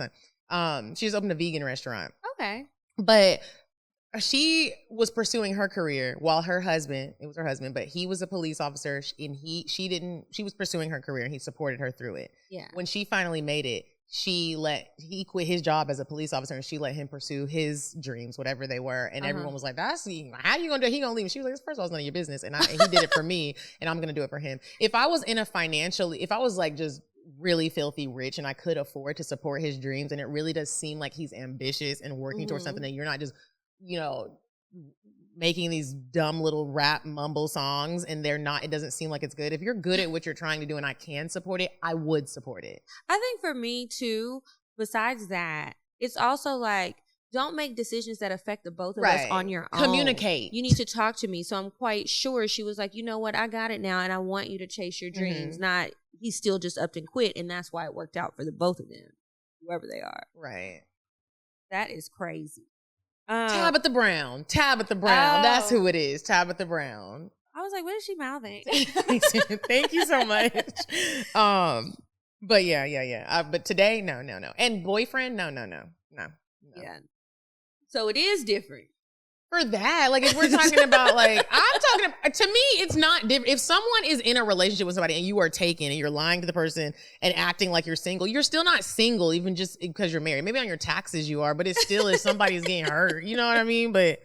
tongue. She just opened a vegan restaurant. Okay, but she was pursuing her career while it was her husband, but he was a police officer, and she was pursuing her career, and he supported her through it. Yeah. When she finally made it, he quit his job as a police officer, and she let him pursue his dreams, whatever they were. And everyone was like, how you gonna do it? He gonna leave. And she was like, first of all, it's none of your business. And he did it for me, and I'm gonna do it for him. If I was like just really filthy rich and I could afford to support his dreams, and it really does seem like he's ambitious and working towards something, that you're not just making these dumb little rap mumble songs, and it doesn't seem like it's good. If you're good at what you're trying to do and I can support it, I would support it. I think for me too, besides that, it's also like, don't make decisions that affect the both of us on your own. Communicate. You need to talk to me. So I'm quite sure she was like, you know what, I got it now, and I want you to chase your dreams. Not, he still just upped and quit, and that's why it worked out for the both of them, whoever they are. Right. That is crazy. Tabitha Brown. That's who it is. Tabitha Brown. I was like, what is she mouthing? Thank you so much. But yeah. But today, no. And boyfriend, no. Yeah. So it is different. For that, like if we're talking about like, to me, it's not different. If someone is in a relationship with somebody and you are taken and you're lying to the person and acting like you're single, you're still not single, even just because you're married. Maybe on your taxes you are, but it's still if somebody's getting hurt, you know what I mean? But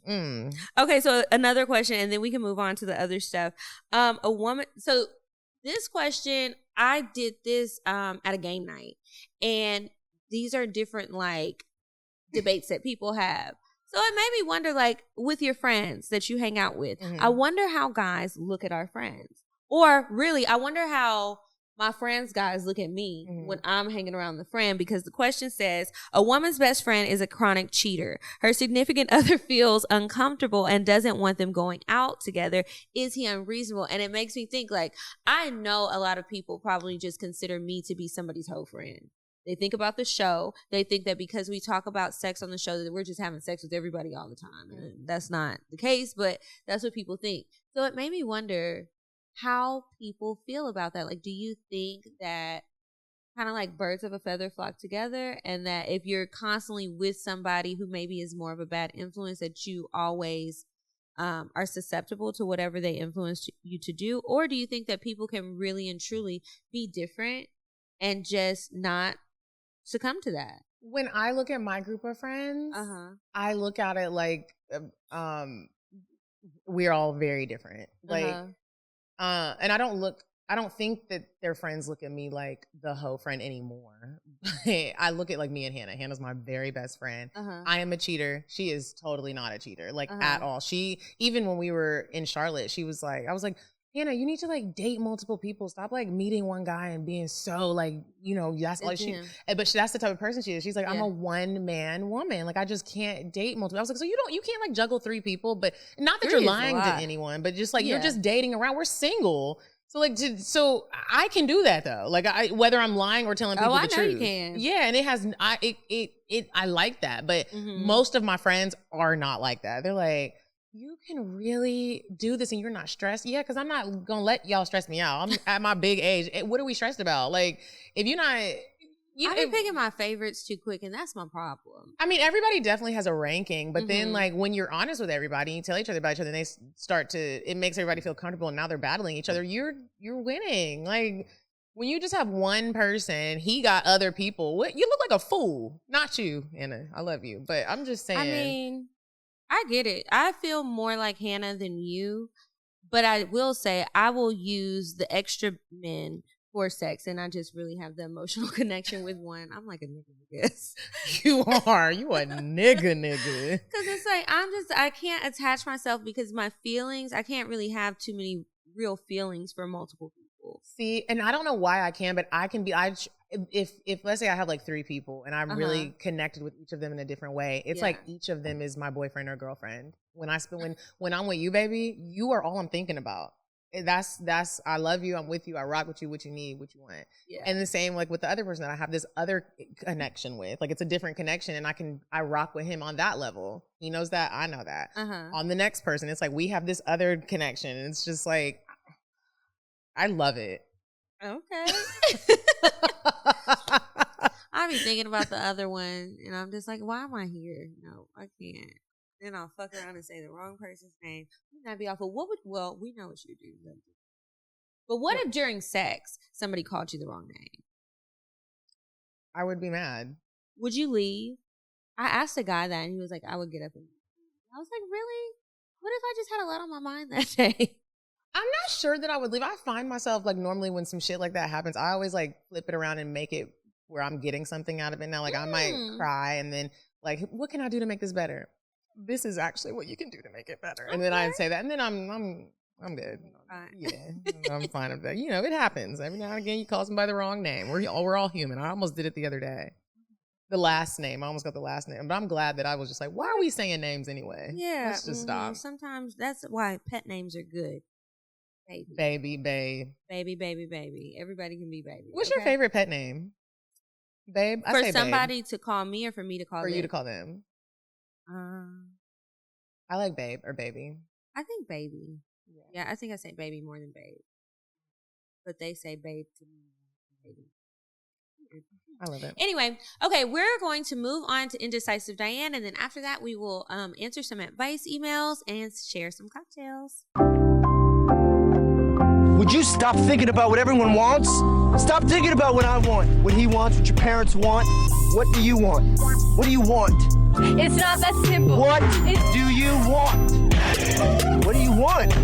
Okay, so another question, and then we can move on to the other stuff. A woman. So this question, I did this at a game night, and these are different like debates that people have. So it made me wonder, like, with your friends that you hang out with, I wonder how guys look at our friends. Or really, I wonder how my friends' guys look at me when I'm hanging around the friend, because the question says, a woman's best friend is a chronic cheater. Her significant other feels uncomfortable and doesn't want them going out together. Is he unreasonable? And it makes me think, like, I know a lot of people probably just consider me to be somebody's whole friend. They think about the show. They think that because we talk about sex on the show that we're just having sex with everybody all the time. And that's not the case, but that's what people think. So it made me wonder how people feel about that. Like, do you think that kind of like birds of a feather flock together, and that if you're constantly with somebody who maybe is more of a bad influence, that you always are susceptible to whatever they influence you to do? Or do you think that people can really and truly be different and just not succumb to that? When I look at my group of friends, I look at it like we're all very different. Like, and I don't think that their friends look at me like the hoe friend anymore. I look at like me and Hannah. Hannah's my very best friend. I am a cheater. She is totally not a cheater, like at all. She, even when we were in Charlotte, she was like, I was like, Hannah, you need to like date multiple people. Stop like meeting one guy and being so like, you know, that's all she, but that's the type of person she is. She's like, I'm a one man woman. Like I just can't date multiple. I was like, so you can't like juggle 3 people, but not that you're lying to anyone, but just like, you're just dating around. We're single. So like, so I can do that though. Like whether I'm lying or telling people the truth. You can. Yeah. And it has, I like that, but most of my friends are not like that. They're like, you can really do this and you're not stressed? Yeah, because I'm not gonna let y'all stress me out. I'm at my big age. What are we stressed about? Like, if you're not, I've been picking my favorites too quick, and that's my problem. I mean, everybody definitely has a ranking, but then like when you're honest with everybody, you tell each other about each other, and they start to, it makes everybody feel comfortable, and now they're battling each other. You're winning. Like when you just have one person, he got other people. What, you look like a fool. Not you, Anna. I love you, but I'm just saying. I mean, I get it. I feel more like Hannah than you, but I will say I will use the extra men for sex, and I just really have the emotional connection with one. I'm like a nigga, I guess. You are. You a nigga. Because it's like, I can't attach myself, because my feelings, I can't really have too many real feelings for multiple people. See, and I don't know why I can, but I can be, if let's say I have like 3 people and I'm really connected with each of them in a different way, it's like each of them is my boyfriend or girlfriend. When I'm with you, baby, you are all I'm thinking about. That's I love you, I'm with you, I rock with you, what you need, what you want. Yeah. And the same like with the other person that I have this other connection with. Like it's a different connection, and I rock with him on that level. He knows that, I know that. On the next person, it's like we have this other connection. And it's just like, I love it. Okay. I be thinking about the other one, and I'm just like, why am I here? No, I can't. Then I'll fuck around and say the wrong person's name. Would not be awful. Well, we know what you do. But what if during sex somebody called you the wrong name? I would be mad. Would you leave? I asked a guy that, and he was like, I would get up and leave. I was like, really? What if I just had a lot on my mind that day? I'm not sure that I would leave. I find myself like normally when some shit like that happens, I always like flip it around and make it where I'm getting something out of it now. Like I might cry and then like, what can I do to make this better? This is actually what you can do to make it better. And then I'd say that, and then I'm good. Yeah, I'm fine with that. You know, it happens. Every now and again you call somebody the wrong name. We're all human. I almost did it the other day. The last name. I almost got the last name. But I'm glad that I was just like, why are we saying names anyway? Yeah. Let's just stop. Sometimes that's why pet names are good. Baby, babe. Baby. Everybody can be baby. What's your favorite pet name? Babe? For somebody to call me, or for me to call them? For you to call them. I like babe or baby. I think baby. Yeah, I think I say baby more than babe. But they say babe to me. Baby. I love it. Anyway, okay, we're going to move on to Indecisive Diane, and then after that, we will answer some advice emails and share some cocktails. Would you stop thinking about what everyone wants? Stop thinking about what I want, what he wants, what your parents want. What do you want? What do you want? It's not that simple. What do you want? What do you want?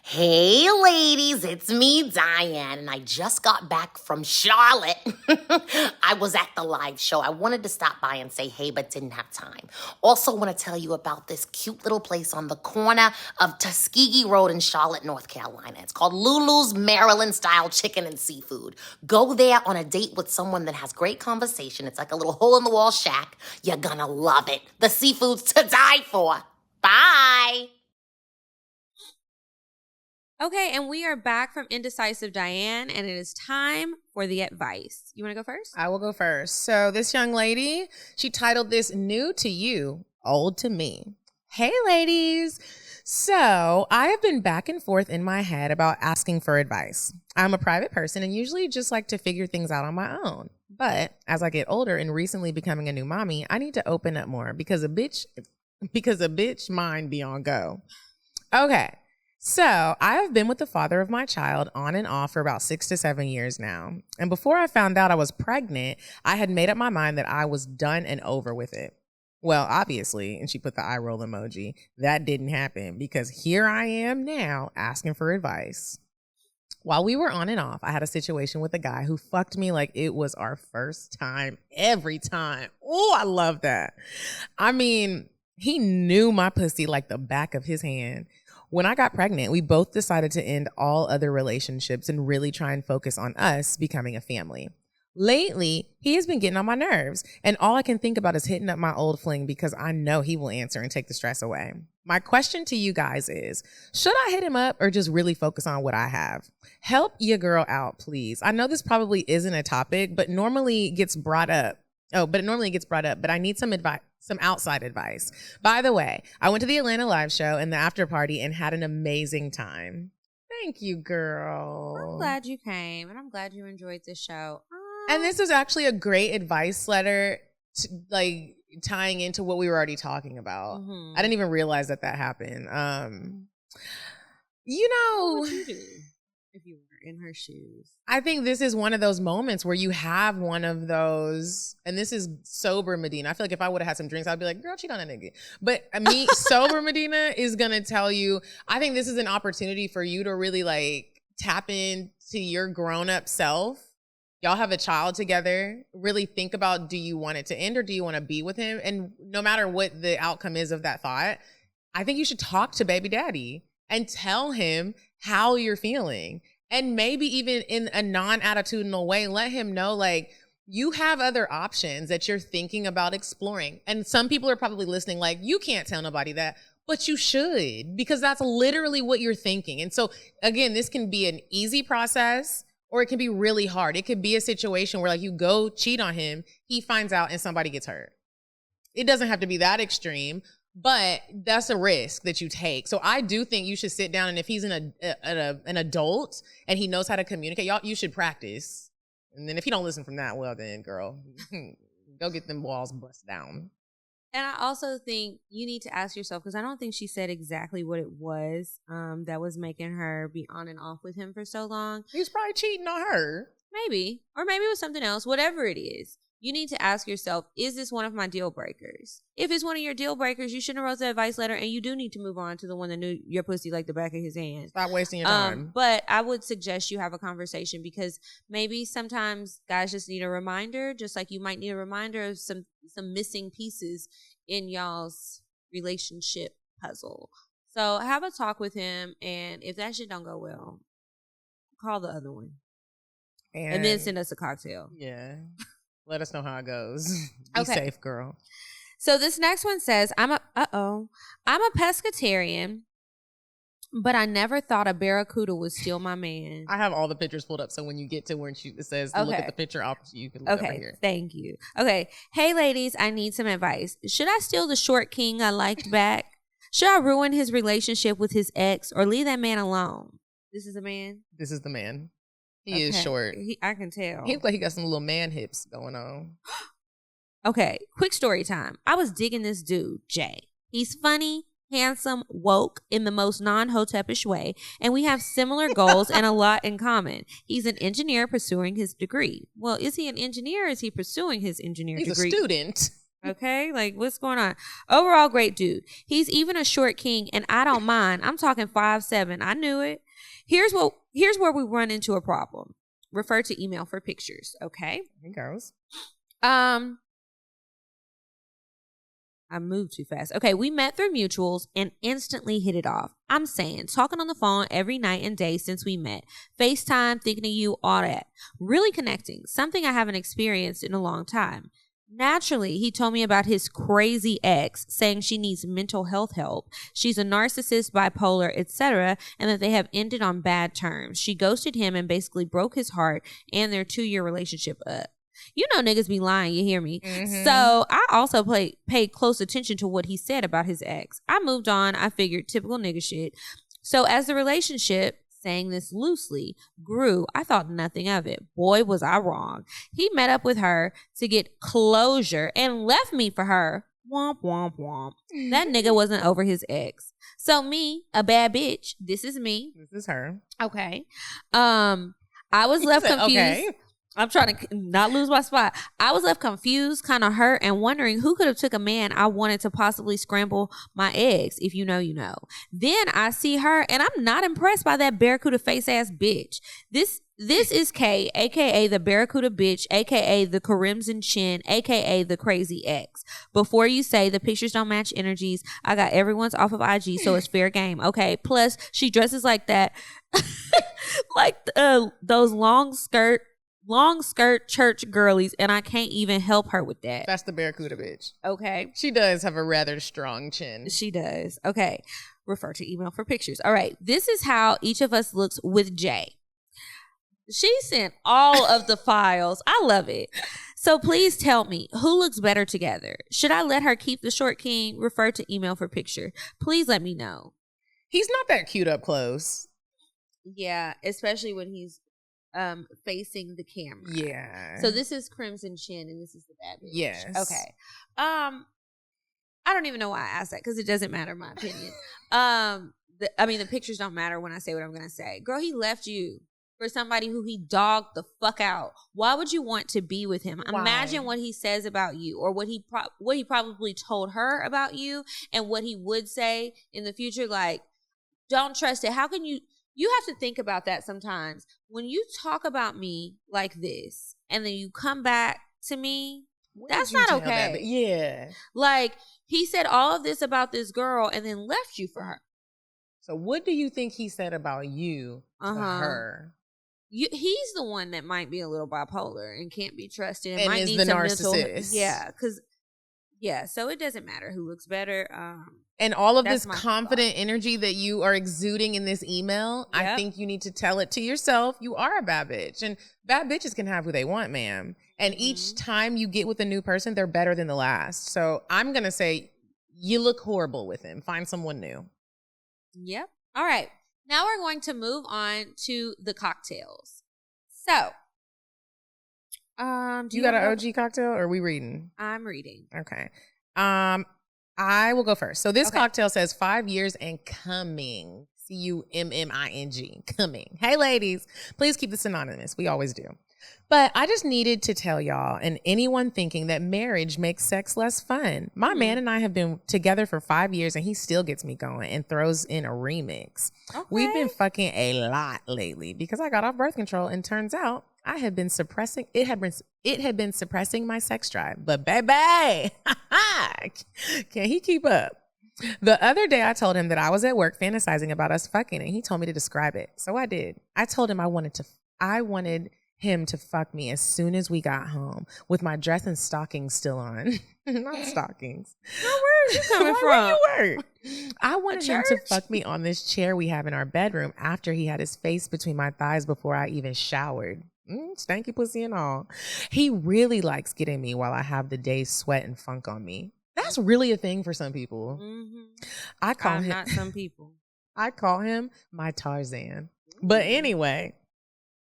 Hey ladies, it's me, Diane, and I just got back from Charlotte. I was at the live show. I wanted to stop by and say hey, but didn't have time. Also want to tell you about this cute little place on the corner of Tuskegee Road in Charlotte, North Carolina. It's called Lulu's Maryland-style chicken and seafood. Go there on a date with someone that has great conversation. It's like a little hole-in-the-wall shack. You're gonna love it. The seafood's to die for. Bye! Okay, and we are back from Indecisive Diane, and it is time for the advice. You want to go first? I will go first. So this young lady, she titled this New to You, Old to Me. Hey, ladies. So I have been back and forth in my head about asking for advice. I'm a private person and usually just like to figure things out on my own. But as I get older and recently becoming a new mommy, I need to open up more because a bitch mind be on go. Okay. So I have been with the father of my child on and off for about 6 to 7 years now. And before I found out I was pregnant, I had made up my mind that I was done and over with it. Well, obviously, and she put the eye roll emoji, that didn't happen because here I am now asking for advice. While we were on and off, I had a situation with a guy who fucked me like it was our first time every time. Oh, I love that. I mean, he knew my pussy like the back of his hand. When I got pregnant, we both decided to end all other relationships and really try and focus on us becoming a family. Lately, he has been getting on my nerves, and all I can think about is hitting up my old fling because I know he will answer and take the stress away. My question to you guys is, should I hit him up or just really focus on what I have? Help your girl out, please. I know this probably isn't a topic, but normally it gets brought up. But I need some advice. Some outside advice. By the way, I went to the Atlanta live show and the after party and had an amazing time. Thank you, girl. I'm glad you came, and I'm glad you enjoyed the show. And this is actually a great advice letter, tying into what we were already talking about. Mm-hmm. I didn't even realize that happened. What would you do if you were in her shoes? I think this is one of those moments where you have one of those, and this is sober Medina. I feel like if I would have had some drinks, I'd be like, girl, cheat on a nigga. But me, sober Medina is going to tell you, I think this is an opportunity for you to really tap into your grown-up self. Y'all have a child together. Really think about, do you want it to end or do you want to be with him? And no matter what the outcome is of that thought, I think you should talk to baby daddy and tell him how you're feeling. And maybe even in a non-attitudinal way, let him know, you have other options that you're thinking about exploring. And some people are probably listening you can't tell nobody that, but you should, because that's literally what you're thinking. And so, again, this can be an easy process or it can be really hard. It could be a situation where, you go cheat on him, he finds out and somebody gets hurt. It doesn't have to be that extreme. But that's a risk that you take. So I do think you should sit down, and if he's an adult and he knows how to communicate, you should practice. And then if he don't listen from that, well then, girl, go get them walls bust down. And I also think you need to ask yourself, because I don't think she said exactly what it was that was making her be on and off with him for so long. He was probably cheating on her. Maybe. Or maybe it was something else. Whatever it is. You need to ask yourself, is this one of my deal breakers? If it's one of your deal breakers, you shouldn't have wrote the advice letter, and you do need to move on to the one that knew your pussy like the back of his hand. Stop wasting your time. But I would suggest you have a conversation, because maybe sometimes guys just need a reminder, just like you might need a reminder of some missing pieces in y'all's relationship puzzle. So have a talk with him, and if that shit don't go well, call the other one. And then send us a cocktail. Yeah. Let us know how it goes. Be safe, girl. So this next one says, I'm a pescatarian, but I never thought a barracuda would steal my man. I have all the pictures pulled up, so when you get to where it says look at the picture, you can look over here. Thank you. Okay, hey ladies, I need some advice. Should I steal the short king I liked back? Should I ruin his relationship with his ex or leave that man alone? This is a man? This is the man. He is short. I can tell. He looks like he got some little man hips going on. Okay, quick story time. I was digging this dude, Jay. He's funny, handsome, woke in the most non-hotepish way, and we have similar goals and a lot in common. He's an engineer pursuing his degree. Well, is he an engineer or is he pursuing his engineer degree? He's a student. Okay, like what's going on? Overall, great dude. He's even a short king, and I don't mind. I'm talking 5'7". I knew it. Here's where we run into a problem. Refer to email for pictures. Okay. Here goes. I moved too fast. Okay, we met through mutuals and instantly hit it off. I'm saying, talking on the phone every night and day since we met. FaceTime, thinking of you, all that. Really connecting. Something I haven't experienced in a long time. Naturally, he told me about his crazy ex, saying she needs mental health help. She's a narcissist, bipolar, etc., and that they have ended on bad terms. She ghosted him and basically broke his heart and their 2-year relationship up. You know niggas be lying, you hear me? Mm-hmm. So I also paid close attention to what he said about his ex. I moved on. I figured typical nigga shit. So as the relationship, saying this loosely, grew, I thought nothing of it. Boy, was I wrong. He met up with her to get closure and left me for her. Womp, womp, womp. That nigga wasn't over his ex. So me, a bad bitch, this is me. This is her. Okay. I was left confused. Okay. I'm trying to not lose my spot. I was left confused, kind of hurt, and wondering who could have took a man I wanted to possibly scramble my eggs. If you know, you know. Then I see her, and I'm not impressed by that barracuda face ass bitch. This is Kay, aka the barracuda bitch, aka the crimson chin, aka the crazy ex. Before you say the pictures don't match energies, I got everyone's off of IG, so it's fair game. Okay. Plus, she dresses like that, like those long skirt church girlies, and I can't even help her with that. That's the barracuda bitch. Okay. She does have a rather strong chin. She does. Okay. Refer to email for pictures. All right. This is how each of us looks with Jay. She sent all of the files. I love it. So please tell me, who looks better together? Should I let her keep the short king? Refer to email for picture. Please let me know. He's not that cute up close. Yeah, especially when he's facing the camera. Yeah. So this is Crimson Chin and this is the bad bitch. Yes. Okay. I don't even know why I asked that because it doesn't matter in my opinion. The pictures don't matter when I say what I'm gonna say. Girl, he left you for somebody who he dogged the fuck out. Why would you want to be with him? Why? Imagine what he says about you, or what he probably told her about you, and what he would say in the future. Like, don't trust it. How can you? You have to think about that sometimes. When you talk about me like this and then you come back to me, that's not okay. Yeah. Like, he said all of this about this girl and then left you for her. So what do you think he said about you to her? He's the one that might be a little bipolar and can't be trusted. And is the narcissist. So it doesn't matter who looks better. And all of this confident energy that you are exuding in this email, yep. I think you need to tell it to yourself. You are a bad bitch. And bad bitches can have who they want, ma'am. And each time you get with a new person, they're better than the last. So I'm going to say, you look horrible with him. Find someone new. Yep. All right. Now we're going to move on to the cocktails. So, you got an OG cocktail, or are we reading? I'm reading. Okay. I will go first. So this cocktail says 5 years and coming. CUMMING. Coming. Hey, ladies, please keep this anonymous. We always do. But I just needed to tell y'all and anyone thinking that marriage makes sex less fun. My man and I have been together for 5 years and he still gets me going and throws in a remix. Okay. We've been fucking a lot lately because I got off birth control and turns out I had been suppressing, it had been suppressing my sex drive. But baby, can he keep up? The other day I told him that I was at work fantasizing about us fucking and he told me to describe it. So I did. I told him I wanted him to fuck me as soon as we got home with my dress and stockings still on. Not stockings. Where is you coming from? Where you work? I wanted him to fuck me on this chair we have in our bedroom after he had his face between my thighs before I even showered. Stanky pussy and all. He really likes getting me while I have the day's sweat and funk on me. That's really a thing for some people. I call him not some people. I call him my Tarzan. But anyway,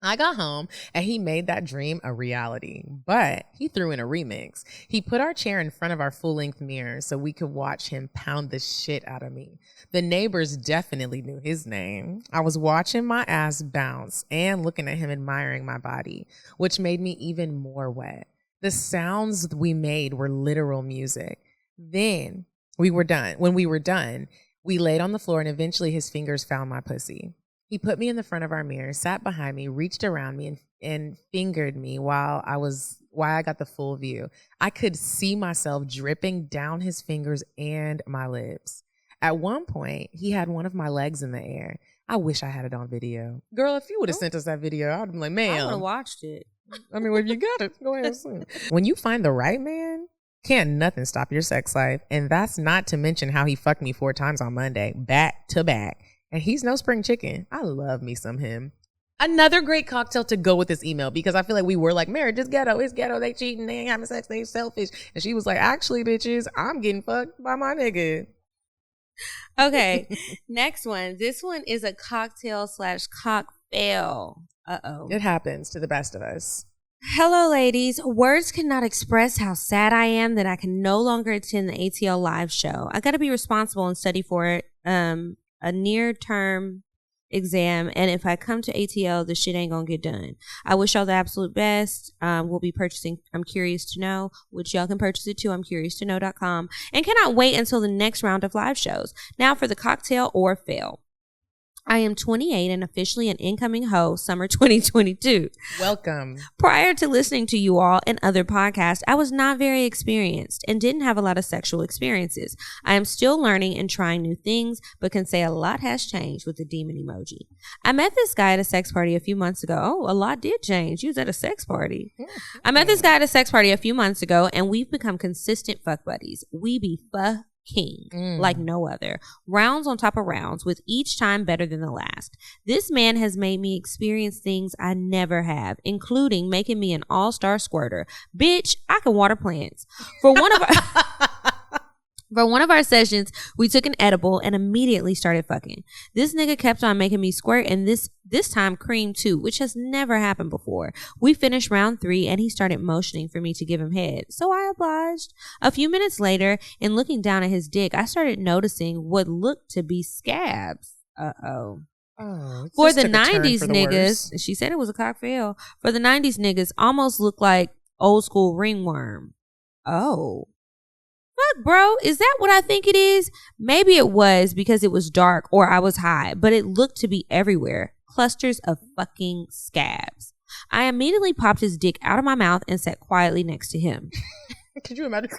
I got home and he made that dream a reality, but he threw in a remix. He put our chair in front of our full-length mirror so we could watch him pound the shit out of me. The neighbors definitely knew his name. I was watching my ass bounce and looking at him admiring my body, which made me even more wet. The sounds we made were literal music. Then when we were done, we laid on the floor and eventually his fingers found my pussy. He put me in the front of our mirror, sat behind me, reached around me, and fingered me while I got the full view. I could see myself dripping down his fingers and my lips. At one point, he had one of my legs in the air. I wish I had it on video. Girl, if you would have sent us that video, I would have been like, man. I would have watched it. I mean, if you got it, go ahead and send it. When you find the right man, can't nothing stop your sex life. And that's not to mention how he fucked me 4 times on Monday, back to back. And he's no spring chicken. I love me some him. Another great cocktail to go with this email, because I feel like we were like, marriage is ghetto. It's ghetto. They cheating. They ain't having sex. They selfish. And she was like, actually, bitches, I'm getting fucked by my nigga. Okay. Next one. This one is a cocktail/cockfail. Uh-oh. It happens to the best of us. Hello, ladies. Words cannot express how sad I am that I can no longer attend the ATL live show. I got to be responsible and study for it. A near-term exam, and if I come to ATL, the shit ain't gonna get done. I wish y'all the absolute best. We'll be purchasing I'm Curious to Know, which y'all can purchase it too, I'mCuriousToKnow.com, and cannot wait until the next round of live shows. Now for the cocktail or fail. I am 28 and officially an incoming hoe summer 2022. Welcome. Prior to listening to you all and other podcasts, I was not very experienced and didn't have a lot of sexual experiences. I am still learning and trying new things, but can say a lot has changed with the demon emoji. I met this guy at a sex party a few months ago. Oh, a lot did change. You was at a sex party. I met this guy at a sex party a few months ago, and we've become consistent fuck buddies. We be king like no other, rounds on top of rounds, with each time better than the last. This man has made me experience things I never have, including making me an all-star squirter. Bitch, I can water plants. For one of our sessions, we took an edible and immediately started fucking. This nigga kept on making me squirt, and this time cream too, which has never happened before. We finished round 3 and he started motioning for me to give him head, so I obliged. A few minutes later, in looking down at his dick, I started noticing what looked to be scabs. For the 90s niggas, she said it was a cocktail. For the 90s niggas, almost looked like old school ringworm. Oh. Fuck, bro, is that what I think it is? Maybe it was because it was dark or I was high, but it looked to be everywhere. Clusters of fucking scabs. I immediately popped his dick out of my mouth and sat quietly next to him. Could you imagine?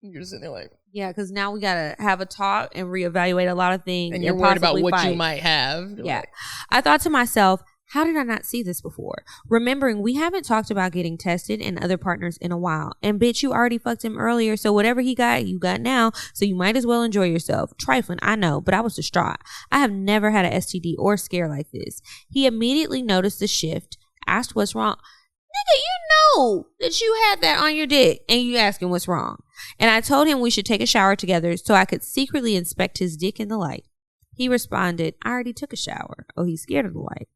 You're sitting there like... Yeah, because now we got to have a talk and reevaluate a lot of things. And you're worried about what you might have. Yeah. I thought to myself, how did I not see this before? Remembering we haven't talked about getting tested and other partners in a while. And bitch, you already fucked him earlier, so whatever he got, you got now. So you might as well enjoy yourself. Trifling, I know, but I was distraught. I have never had an STD or scare like this. He immediately noticed the shift, asked what's wrong. Nigga, you know that you had that on your dick and you asking what's wrong. And I told him we should take a shower together so I could secretly inspect his dick in the light. He responded, I already took a shower. Oh, he's scared of the light.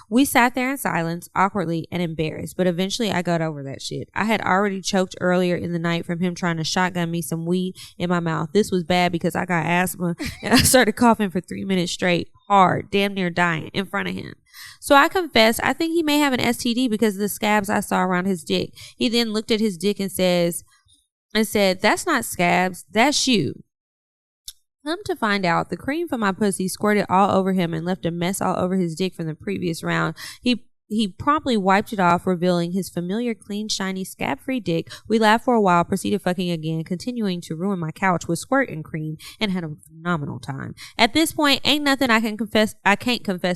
We sat there in silence, awkwardly and embarrassed, but eventually I got over that shit. I had already choked earlier in the night from him trying to shotgun me some weed in my mouth. This was bad because I got asthma and I started coughing for 3 minutes straight, hard, damn near dying in front of him. So I confessed, I think he may have an STD because of the scabs I saw around his dick. He then looked at his dick and said, that's not scabs, that's you. Come to find out, the cream from my pussy squirted all over him and left a mess all over his dick from the previous round. He promptly wiped it off, revealing his familiar, clean, shiny, scab-free dick. We laughed for a while, proceeded fucking again, continuing to ruin my couch with squirt and cream, and had a phenomenal time. At this point, ain't nothing I can't confess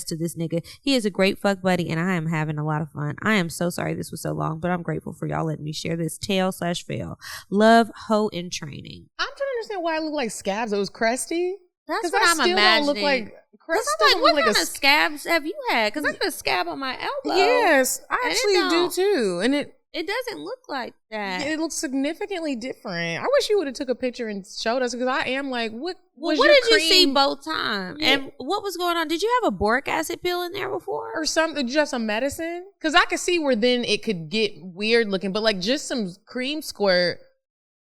to this nigga. He is a great fuck buddy, and I am having a lot of fun. I am so sorry this was so long, but I'm grateful for y'all letting me share this tale/fail. Love, hoe in training. I'm trying to understand why it looked like scabs. It was crusty. That's what I'm still imagining. Don't look like Crest. I'm like, what look kind like of scabs have you had? Because I got a scab on my elbow. Yes, I And actually do too, and it doesn't look like that. it looks significantly different. I wish you would have took a picture and showed us because I am like, what? Well, was what your did cream you see both times? Yeah. And what was going on? Did you have a boric acid pill in there before? or something? Did you have some medicine? Because I could see where then it could get weird looking, but like just some cream squirt.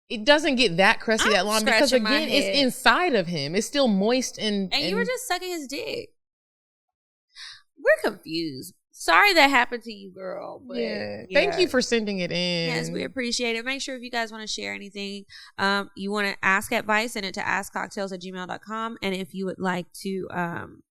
It doesn't get that crusty that long because scratching my again, it's head. inside of him. It's still moist and you were just sucking his dick. We're confused. Sorry that happened to you, girl. But Thank you for sending it in. Yes, we appreciate it. Make sure if you guys want to share anything, you want to ask advice, send it to askcocktales@gmail.com. And if you would like to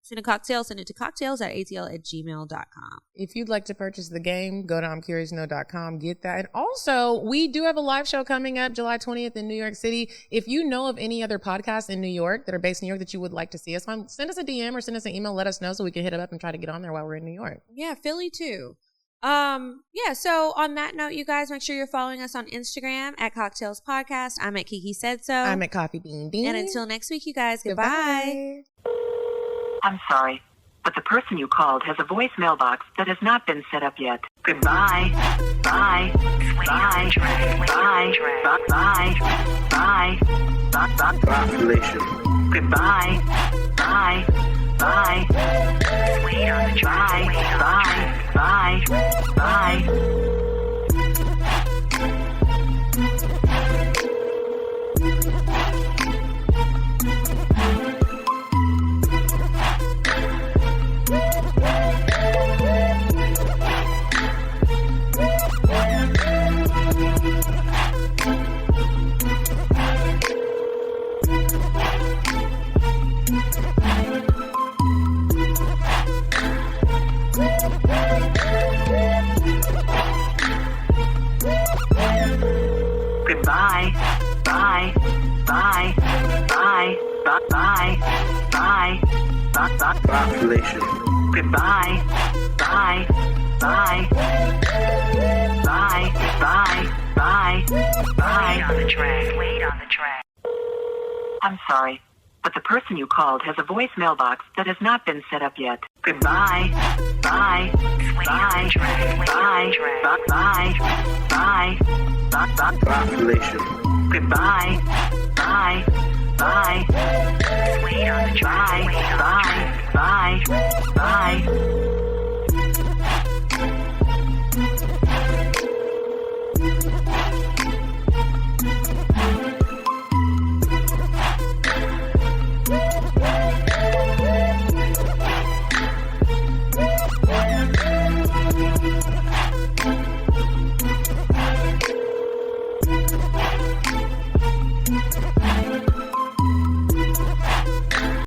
send a cocktail, send it to cocktales.atl@gmail.com. If you'd like to purchase the game, go to I'mCuriousNo.com, get that. And also, we do have a live show coming up July 20th in New York City. If you know of any other podcasts in New York that are based in New York that you would like to see us on, send us a DM or send us an email, let us know so we can hit it up and try to get on there while we're in New York. Yeah, Philly too. So on that note, you guys, make sure you're following us on Instagram at Cocktales Podcast. I'm at Kiki Said So. I'm at Coffee Bean Bean. And until next week, you guys, goodbye. I'm sorry, but the person you called has a voice mailbox that has not been set up yet. Goodbye. Bye. Bye. Bye. Bye. Bye. Bye. Population. Goodbye. Bye. Bye. Wait on the drive. Bye. Bye. Bye. Goodbye. Bye. Bye. Bye. Bye. Bye. Bye. Population. Goodbye. Bye. Bye. Bye. Bye. Bye. Bye. Wait on the track. Wait on the track. I'm sorry, but the person you called has a voice mailbox that has not been set up yet. Goodbye. Bye. Bye. Bye. Bye. Bye. Bye. Population. Goodbye. Bye. Bye. Wait on the drive. Bye. Bye. Bye.